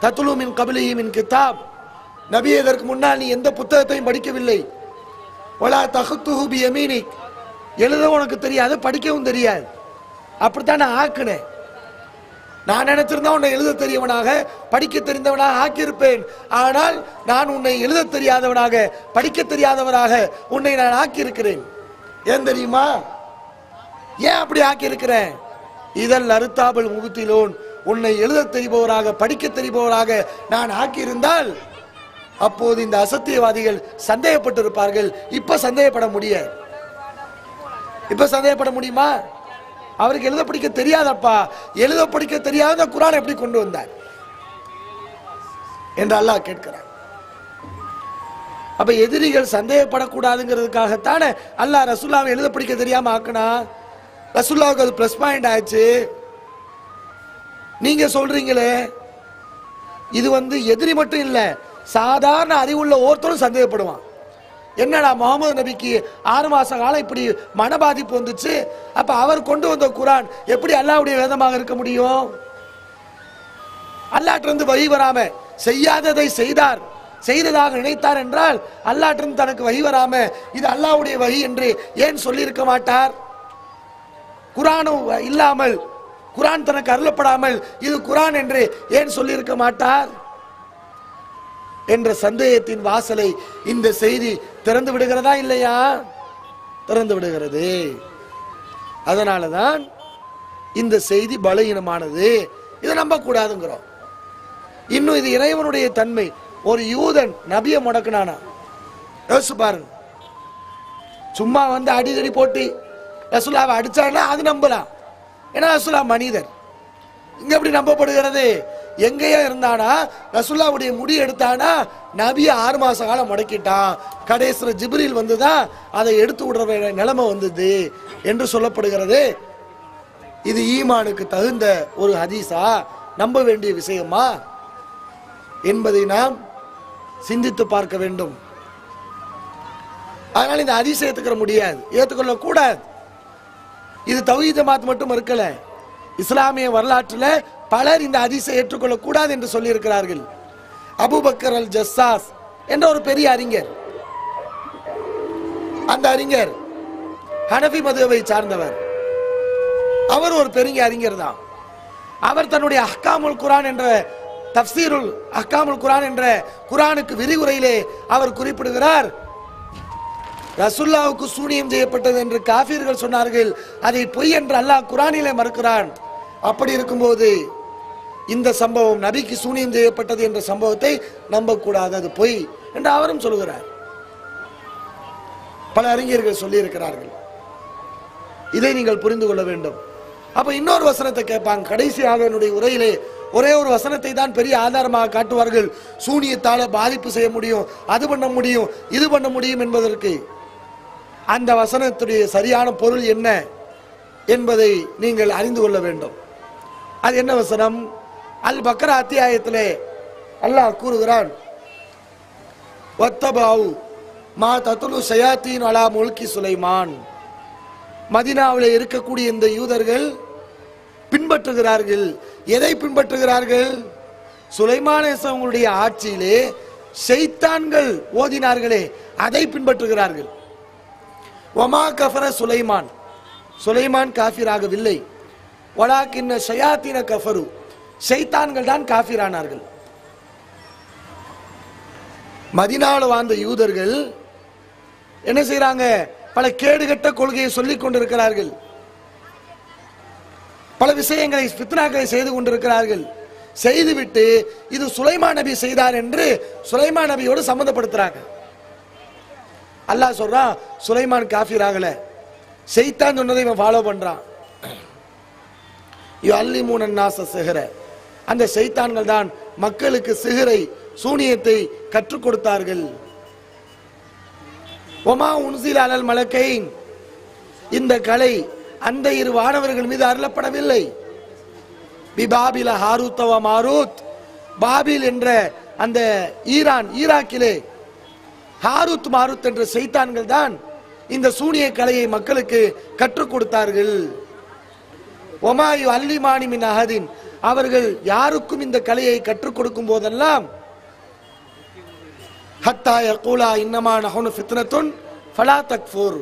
தத்லு மின் கப்லிஹி மின் கிதாப், நபி இதற்கு முன்னால் நீ எந்த புத்தகத்தையும் படிக்கவில்லை. வலா தஹுத்துஹு பியமீனிக், எழுத உனக்கு தெரியாது, படிக்கவும் தெரியாது. அப்படித்தான் நான் ஆக்குனேன். நான் நினைச்சிருந்தா உன்னை எழுத தெரியவனாக படிக்க தெரிந்தவனாக ஆக்கியிருப்பேன். ஆனால் நான் உன்னை எழுத தெரியாதவனாக படிக்க தெரியாதவனாக உன்னை நான் ஆக்கியிருக்கிறேன். ஏன் தெரியுமா? ஏன் அப்படி ஆக்கியிருக்கிறேன்? இதல் அறுத்தாபல் முகத்திலோன், உன்னை எழுத தெரிபவராக படிக்க தெரிபவராக நான் ஆக்கியிருந்தால் அப்போது இந்த அசத்தியவாதிகள் சந்தேகப்பட்டிருப்பார்கள். இப்ப சந்தேகப்பட முடியாது. இப்ப சந்தேகப்பட முடியுமா? அவருக்கு எழுத படிக்க தெரியாதப்பா, எழுத படிக்க தெரியாத குர்ஆன் எப்படி கொண்டு வந்தார் என்று அல்லாஹ் கேட்கிறார். அப்ப எதிரிகள் சந்தேகப்படக்கூடாதுங்கிறதுக்காகத்தானே அல்லாஹ் ரசூலுல்லாஹ்வை எழுத படிக்க தெரியாம ஆக்குனா. ரசூலுல்லாஹ்வுக்கு அது பிளஸ் பாயிண்ட் ஆச்சு. நீங்க சொல்றீங்களே, இது வந்து எதிரி மட்டும் இல்ல, சாதாரண அறிவுள்ள ஒருத்தரும் சந்தேகப்படுவான். என்னடா முகமது நபிக்கு 6 மாச காலம் இப்படி மன பாதிப்பு வந்துச்சு, அப்ப அவர் கொண்டு வந்த குர்ஆன் எப்படி அல்லாஹ்வுடைய வேதமாக இருக்க முடியும்? அல்லாஹ்விலிருந்து வஹி வராம செய்யாததை செய்தார், செய்ததாக நினைத்தார் என்றால் அல்லாஹ்விலிருந்து தனக்கு வஹி வராம இது அல்லாஹ்வுடைய வஹி என்று ஏன் சொல்லி இருக்க மாட்டார்? குர்ஆனும் இல்லாமல், குர்ஆன் தனக்கு அருளப்படாமல் இது குர்ஆன் என்று ஏன் சொல்லி இருக்க மாட்டார் என்ற சந்தேகத்தின் வாசலை இந்த செய்தி திறந்து விடுகிறதா இல்லையா? திறந்து விடுகிறது. அதனாலதான் இந்த செய்தி பலகீனமானது, இதை நம்ப கூடாதுங்கிறோம். இன்னும் இது இறைவனுடைய தன்மை. ஒரு யூதன் நபியை முடக்கினானா? யோசிச்சு பாருங்க. சும்மா வந்து அடிதடி போட்டு ரசூலுல்லாஹ்வை அடிச்சானா அது நம்பலாம், ஏன்னா ரசூலுல்லாஹ் மனிதர். இங்க எப்படி நம்பப்படுகிறது? எங்கேயோ இருந்தானா ரசூலுல்லாஹ்வுடைய முடி எடுத்தானா நபியை 6 மாச காலம் முடக்கிட்டான், கடைசில ஜிப்ரீல் வந்துதான் அதை எடுத்து விடுற நிலைமை வந்தது என்று சொல்லப்படுகிறது. இது ஈமானுக்கு தகுந்த ஒரு ஹதீஸா, நம்ப வேண்டிய விஷயமா என்பதை நாம் சிந்தித்து பார்க்க வேண்டும். அதனால இந்த ஹதீஸை ஏத்துக்கிற முடியாது, ஏற்றுக்கொள்ள கூடாது. இது தௌஹீத் ஜமாத் மட்டும் இருக்கல, இஸ்லாமிய வரலாற்றில் பலர் இந்த ஹதீஸை ஏற்றுக்கொள்ள கூடாது என்று சொல்லி இருக்கிறார்கள். அபூபக்கர் அல் ஜஸ்ஸாஸ் என்ற ஒரு பெரிய அறிஞர், அந்த அறிஞர் ஹனஃபி மதுஹபை சார்ந்தவர். அவர் ஒரு பெரிய அறிஞர் தான். அவர் தன்னுடைய அஹ்காமுல் குர்ஆன் என்ற தஃப்சீருல் அஹ்காமுல் குர்ஆன் என்ற குர்ஆனுக்கு விரிவுரையிலே அவர் குறிப்பிடுகிறார், ரசூலுல்லாஹ்வுக்கு சூனியம் செய்யப்பட்டது என்று காஃபிர்கள் சொன்னார்கள், அதை பொய் என்று அல்லாஹ் குர்ஆனிலே மறுக்கிறான். அப்படி இருக்கும்போது இந்த சம்பவம் நபிக்கு சூனியம் செய்யப்பட்டது என்ற சம்பவத்தை நம்பக்கூடாது, அது பொய் என்று அவரும் சொல்கிறார். பல அறிஞர்கள் சொல்லி இருக்கிறார்கள். இதை நீங்கள் புரிந்து கொள்ள வேண்டும். அப்ப இன்னொரு வசனத்தை கேட்பாங்க. கடைசியாக என்னுடைய உரையிலே ஒரே ஒரு வசனத்தை தான் பெரிய ஆதாரமாக காட்டுவார்கள். சூனியத்தால பாதிப்பு செய்ய முடியும், அது பண்ண முடியும், இது பண்ண முடியும் என்பதற்கு. அந்த வசனத்துடைய சரியான பொருள் என்ன என்பதை நீங்கள் அறிந்து கொள்ள வேண்டும். அது என்ன வசனம்? அல் பக்ரா அத்தியாயத்திலே அல்லாஹ் கூறுகிறான், வத்தபாவு மா தத்துலு ஷயாத்தீன் அலா முல்கி சுலைமான். மதீனாவிலே இருக்கக்கூடிய இந்த யூதர்கள் பின்பற்றுகிறார்கள். எதை பின்பற்றுகிறார்கள்? சுலைமான் அவங்களுடைய ஆட்சியிலே ஷைத்தான்கள் ஓதினார்களே அதை பின்பற்றுகிறார்கள். வமா கஃபர சுலைமான், சுலைமான் காஃபிராகவில்லை. வலாக்கின்ன ஷயாத்தீன கஃபரு, ஷைத்தான்கள் தான் காஃபிரானார்கள். மதீனாவில் வாழ்ந்த யூதர்கள் என்ன செய்யறாங்க? பல கேடுகட்ட கொள்கையை சொல்லிக் கொண்டிருக்கிறார்கள். பல விஷயங்களை ஃபித்னாக்களை செய்து கொண்டிருக்கிறார்கள். செய்துவிட்டு இது சுலைமான் நபி செய்தார் என்று சுலைமான் நபியோடு சம்பந்தப்படுத்துறாங்க. அல்லாஹ் சொல்றான், சுலைமான் காஃபிர் ஆகல, ஷைத்தான் சொன்னதை இவன் ஃபாலோ பண்றான். யுஅல்லிமூன அன்னாஸ சிஹ்ர, அந்த ஷைத்தான்கள் தான் மக்களுக்கு சிஹ்ரை, சூனியத்தை கற்றுக் கொடுத்தார்கள். ஒமா உன்சில அலல் மலக்கைன், இந்த கலை அந்த இரு வானவர்கள் மீது அருளப்படவில்லை. பிபாபில ஹாரூத் வ மாரூத், பாபில் என்ற அந்த ஈராக்கிலே ஹாரூத் மாரூத் என்ற ஷைத்தான்கள் தான் இந்த சூனிய கலையை மக்களுக்கு கற்றுக் கொடுத்தார்கள். ஒமா யுஅல்லிமானி மின் அஹதின், அவர்கள் யாருக்கும் இந்த கலையை கற்றுக் கொடுக்கும் போதெல்லாம் ஹத்தா யகூலா இன்னமா நஹ்னு ஃபித்னத்துன் ஃபலா தக்ஃபுர்,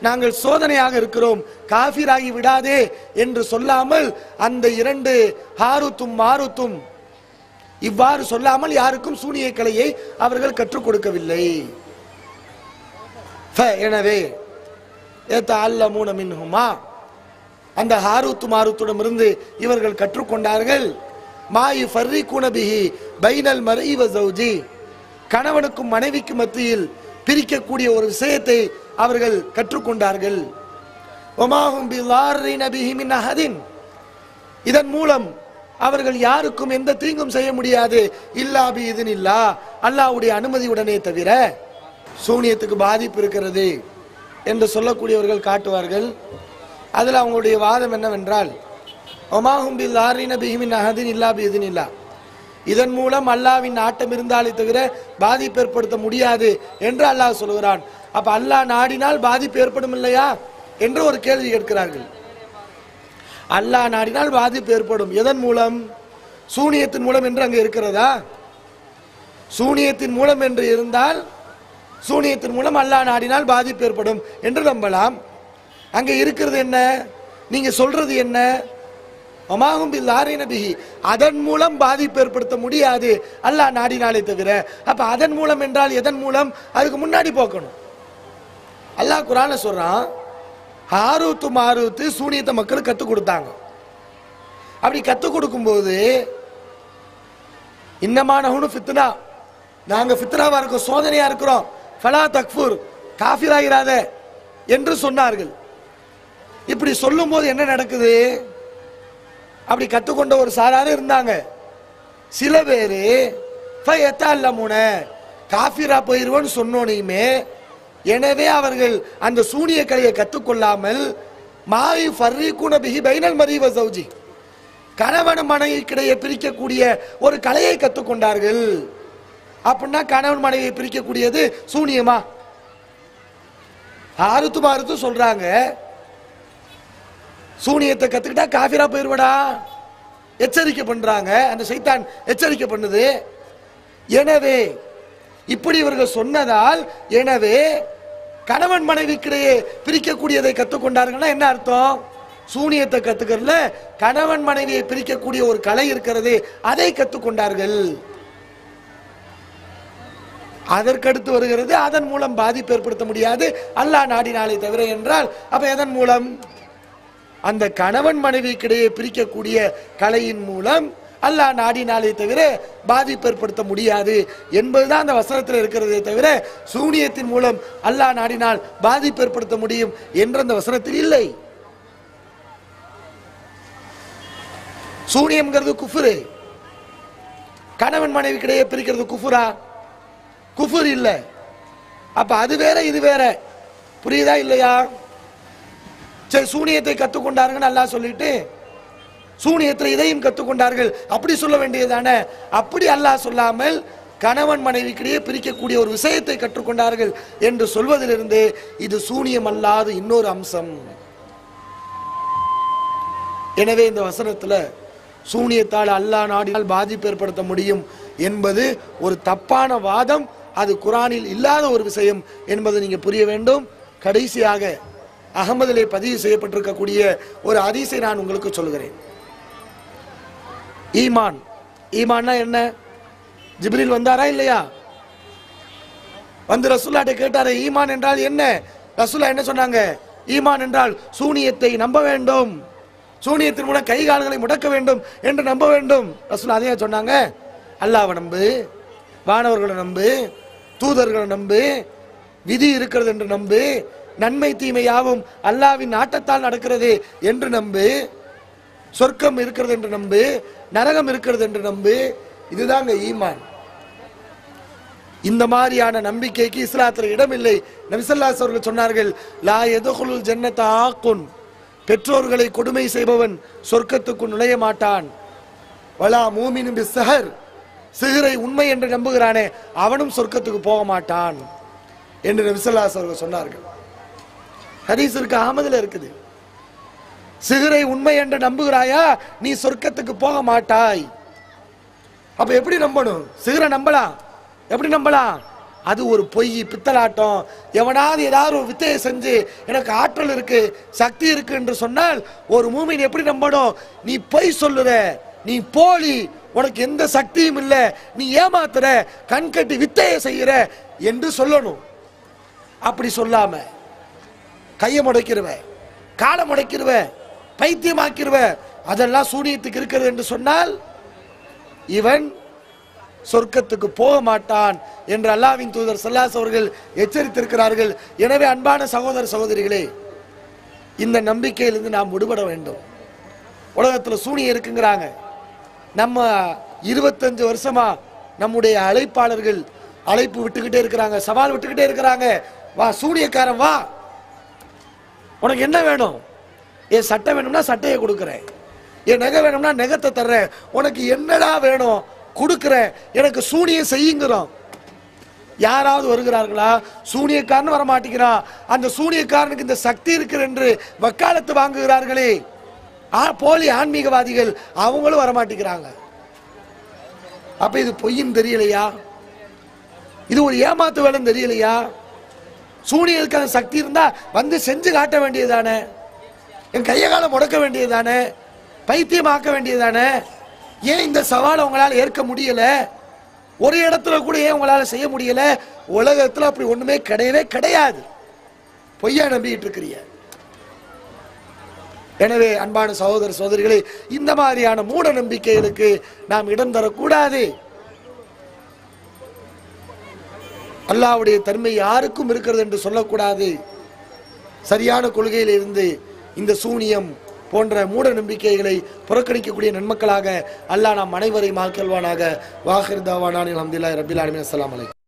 நாங்கள் சோதனையாக இருக்கிறோம், காஃபிராகி விடாதே என்று சொல்லாமல் அந்த இரண்டு ஹாரூத்தும் மாரூத்தும் இவ்வாறு சொல்லாமல் யாருக்கும் சூனிய கலையை அவர்கள் கற்றுக் கொடுக்கவில்லை. எனவே யதஅல்லமூன மின்ஹுமா, அந்த ஹாரூத் மாரூத்துடன் இருந்து இவர்கள் கற்றுக்கொண்டார்கள். மா யுஃபர்ரிகுன பிஹி பைனல் மர்இ வ ஸௌஜி, கணவனுக்கும் மனைவிக்கும் மத்தியில் பிரிக்கக்கூடிய ஒரு விஷயத்தை அவர்கள் கற்றுக்கொண்டார்கள். வமாஹும் பிலாரின பிஹி மின் அஹதின், இதன் மூலம் அவர்கள் யாருக்கும் எந்த தீங்கும் செய்ய முடியாது. இல்லா பி இத்னில்லா, அல்லாஹ்வுடைய அனுமதியுடனே தவிர. சூனியத்துக்கு பாதிப்பு இருக்கிறது என்று சொல்லக்கூடியவர்கள் காட்டுவார்கள். அதில் அவங்களுடைய வாதம் என்னவென்றால், வமாஹும் பிலாரின பிஹி மின் அஹதின் இல்லா பி இத்னில்லா, இதன் மூலம் அல்லாஹ்வின் நாட்டம் இருந்தாலே தவிர பாதிப்பு ஏற்படுத்த முடியாது என்று அல்லாஹ் சொல்கிறான். அப்ப அல்லாஹ் நாடினால் பாதிப்பு ஏற்படும் இல்லையா என்று ஒரு கேள்வி கேட்கிறார்கள். அல்லாஹ் நாடினால் பாதிப்பு ஏற்படும். எதன் மூலம்? சூனியத்தின் மூலம் என்று அங்கே இருக்கிறதா? சூனியத்தின் மூலம் என்று இருந்தால் சூனியத்தின் மூலம் அல்லாஹ் நாடினால் பாதிப்பு ஏற்படும் என்று நம்பலாம். அங்கே இருக்கிறது என்ன? நீங்க சொல்றது என்ன? ஒமாஹும் பில்லாரின பிஹி, அதன் மூலம் பாதிப்பு ஏற்படுத்த முடியாது அல்லாஹ் நாடினாலே தவிர. அப்ப அதன் மூலம் என்றால் எதன் மூலம்? அதுக்கு முன்னாடி போக்கணும். அல்லாஹ் குர்ஆன்ல சொல்றான், ஹாரூத் மாரூத் சூனியத்தை மக்களுக்கு கற்றுக் கொடுத்தாங்க. அப்படி கற்றுக் கொடுக்கும் போது இன்னமான ஃபித்னா, நாங்க ஃபித்னாவா இருக்கோம், சோதனையா இருக்கிறோம், ஃபலா தக்ஃபுர், காஃபிராயிராத என்று சொன்னார்கள். இப்படி சொல்லும் போது என்ன நடக்குது? அப்படி கற்றுக்கொண்ட ஒரு சாராரு இருந்தாங்க. சில பேரு ஃபயத்தல்லமுன, காஃபிரா போயிருவோன்னு சொன்னோனையுமே, எனவே அவர்கள் அந்த சூனிய கலையை கற்றுக்கொள்ளாமல் மாயு ஃபர்ரிகுன பிஹி பைனல் மர்இ வ ஸௌஜி, கணவன் மனைவிக்கிடையே பிரிக்கக்கூடிய ஒரு கலையை கற்றுக்கொண்டார்கள். அப்படின்னா கணவன் மனைவியை பிரிக்கக்கூடியது சூனியமா? ஆறுத்து மாறுத்து சொல்றாங்க, சூனியத்தை கத்துக்கிட்டா காஃபிரா போயிருவடா, எச்சரிக்கை பண்றாங்க. அந்த சைத்தான் எச்சரிக்கை பண்ணுது. எனவே இப்படி இவர்கள் சொன்னதால், எனவே கணவன் மனைவிக்கிடையே பிரிக்கக்கூடியதை கற்றுக்கொண்டார்கள்னா என்ன அர்த்தம்? சூனியத்தை கத்துக்கிறதுல கணவன் மனைவியை பிரிக்கக்கூடிய ஒரு கலை இருக்கிறது, அதை கற்றுக்கொண்டார்கள். அதற்கடுத்து வருகிறது, அதன் மூலம் பாதிப்பு ஏற்படுத்த முடியாது அல்லாஹ் நாடினாலே தவிர என்றால், அப்ப எதன் மூலம்? அந்த கணவன் மனைவிக்கிடையே பிரிக்கக்கூடிய கலையின் மூலம் அல்லாஹ் நாடினாலே தவிர பாதிப்பு ஏற்படுத்த முடியாது என்பதுதான் அந்த வசனத்தில் இருக்கிறதே தவிர சூனியத்தின் மூலம் அல்லாஹ் நாடினால் பாதிப்பு ஏற்படுத்த முடியும் என்ற அந்த வசனத்தில் இல்லை. சூனியம்ங்கிறது குஃபுரு. கணவன் மனைவி கிடையே பிரிக்கிறது குஃபுரா? குஃபுர் இல்லை. அப்ப அது வேற இது வேற. புரியுதா இல்லையா? சரி, சூனியத்தை கற்றுக்கொண்டார்கள் அல்லாஹ் சொல்லிட்டு சூனியத்தில் இதையும் கற்றுக்கொண்டார்கள் அப்படி சொல்ல வேண்டியதானே? அப்படி அல்லாஹ் சொல்லாமல் கணவன் மனைவிக்கிடையே பிரிக்கக்கூடிய ஒரு விஷயத்தை கற்றுக்கொண்டார்கள் என்று சொல்வதிலிருந்து இது சூனியம் அல்லாத இன்னொரு அம்சம். எனவே இந்த வசனத்தில் சூனியத்தால் அல்லாஹ் நாடினால் பாதிப்பு ஏற்படுத்த முடியும் என்பது ஒரு தப்பான வாதம். அது குரானில் இல்லாத ஒரு விஷயம் என்பதை நீங்க புரிய வேண்டும். கடைசியாக அகமதிலே பதிவு செய்யப்பட்டிருக்கக்கூடிய ஒரு ஹதீஸை நான் உங்களுக்கு சொல்கிறேன். ஈமான். ஈமான்னா என்ன? ஜிப்ரீல் வந்தாரா இல்லையா? வந்து ரசூலுல்லாஹ்ட்ட கேட்டாரே ஈமான் என்றால் என்ன? ரசூலுல்லாஹ் என்ன சொன்னாங்க? ஈமான் என்றால் சூனியத்தை நம்ப வேண்டும், சூனியத்தின் மூலம் கை கால்களை முடக்க வேண்டும் என்று நம்ப வேண்டும். ரசூலுல்லாஹ் அதையே சொன்னாங்க. அல்லாஹ்வை நம்பு, வானவர்களை நம்பு, தூதர்களை நம்பு, விதி இருக்கிறது என்று நம்பு, நன்மை தீமை யாவும் அல்லாஹ்வின் நாட்டத்தால் நடக்கிறது என்று நம்பு, சொர்க்கம் இருக்கிறது என்று நம்பு, நரகம் இருக்கிறது என்று நம்பு. இதுதாங்க ஈமான். இந்த மாதிரியான நம்பிக்கைக்கு இஸ்லாத்தில் இடமில்லை. நபி ஸல்லல்லாஹு அலைஹி வஸல்லம் சொன்னார்கள், லா யதுகுலுல் ஜன்னத ஆக்குன், பெற்றோர்களை கொடுமை செய்பவன் சொர்க்கத்துக்கு நுழைய மாட்டான். வலா மூமினும் பிஸ்ஸஹர், சிஹரை உண்மை என்று நம்புகிறானே அவனும் சொர்க்கத்துக்கு போக மாட்டான் என்று நபி ஸல்லல்லாஹு அலைஹி வஸல்லம் சொன்னார்கள். ஹதீஸ் இருக்கு, அஹ்மதுல இருக்குது. சிஹரை உண்மை என்று நம்புகிறாயா நீ சொர்க்கத்துக்கு போக மாட்டாய். அப்ப எப்படி நம்பணும்? சிஹரை நம்பலாம். எப்படி நம்பலாம்? அது ஒரு பொய், பித்தலாட்டம். எவனாவது ஏதாவது ஒரு வித்தையை செஞ்சு எனக்கு ஆற்றல் இருக்கு, சக்தி இருக்கு என்று சொன்னால் ஒரு மூமின் எப்படி நம்பணும்? நீ பொய் சொல்லுற, நீ போலி, உனக்கு எந்த சக்தியும் இல்லை, நீ ஏமாத்துற, கண்கட்டி வித்தையை செய்யற என்று சொல்லணும். அப்படி சொல்லாம கையை முடைக்கிறவ, காலை முடைக்கிறவ, பைத்தியமாக்கிறவ, அதெல்லாம் சூனியத்துக்கு இருக்கிறது என்று சொன்னால் இவன் சொர்க்கத்துக்கு போக மாட்டான் என்று அல்லாஹ்வின் தூதர் ஸல்லல்லாஹு அலைஹி அவர்கள் எச்சரித்திருக்கிறார்கள். எனவே அன்பான சகோதர சகோதரிகளே, இந்த நம்பிக்கையிலிருந்து நாம் விடுபட வேண்டும். உலகத்தில் சூனியம் இருக்குங்கிறாங்க. நம்ம 25 வருஷமா நம்முடைய அழைப்பாளர்கள் அழைப்பு விட்டுக்கிட்டே இருக்கிறாங்க, சவால் விட்டுக்கிட்டே இருக்கிறாங்க. வா சூனியக்காரன் வா, உனக்கு என்ன வேணும்? என் சட்டை வேணும்னா சட்டையை கொடுக்குறேன், என் நகை வேணும்னா நகத்தை தர்றேன், உனக்கு என்னடா வேணும் கொடுக்குறேன், எனக்கு சூனியம் செய்யுங்கிறோம். யாராவது வருகிறார்களா? சூனியக்காரன் வர மாட்டேங்கிறான். அந்த சூனியக்காரனுக்கு இந்த சக்தி இருக்கிற என்று வக்காலத்து வாங்குகிறார்களே போலி ஆன்மீகவாதிகள், அவங்களும் வரமாட்டேங்கிறாங்க. அப்ப இது பொய்ன்னு தெரியலையா? இது ஒரு ஏமாத்து வேலைன்னு தெரியலையா? சூனியத்துக்கான சக்தி இருந்தா வந்து செஞ்சு காட்ட வேண்டியதானே, என் கைய கால முடக்க வேண்டியதானே, பைத்தியமாக்க வேண்டியதானே? ஏன் இந்த சவாலை உங்களால் ஏற்க முடியல? ஒரு இடத்துல கூட ஏன் உங்களால செய்ய முடியல? உலகத்துல அப்படி ஒண்ணுமே கிடையவே கிடையாது. பொய்யா நம்பிட்டு இருக்கிறீங்க. எனவே அன்பான சகோதர சகோதரிகளே, இந்த மாதிரியான மூட நம்பிக்கைகளுக்கு நாம் இடம் தரக்கூடாது. அல்லாஹ்வுடைய தன்மை யாருக்கும் இருக்கிறது என்று சொல்லக்கூடாது. சரியான கொள்கையில் இருந்து இந்த சூனியம் போன்ற மூட நம்பிக்கைகளை புறக்கணிக்கக்கூடிய நன்மக்களாக அல்லாஹ் நாம் அனைவரையும் ஆக்கல்வானாக. வாஹிர் தாவானா அல்ஹம்துலில்லாஹி ரப்பில் ஆலமீன். அஸ்ஸலாமு அலைக்கும்.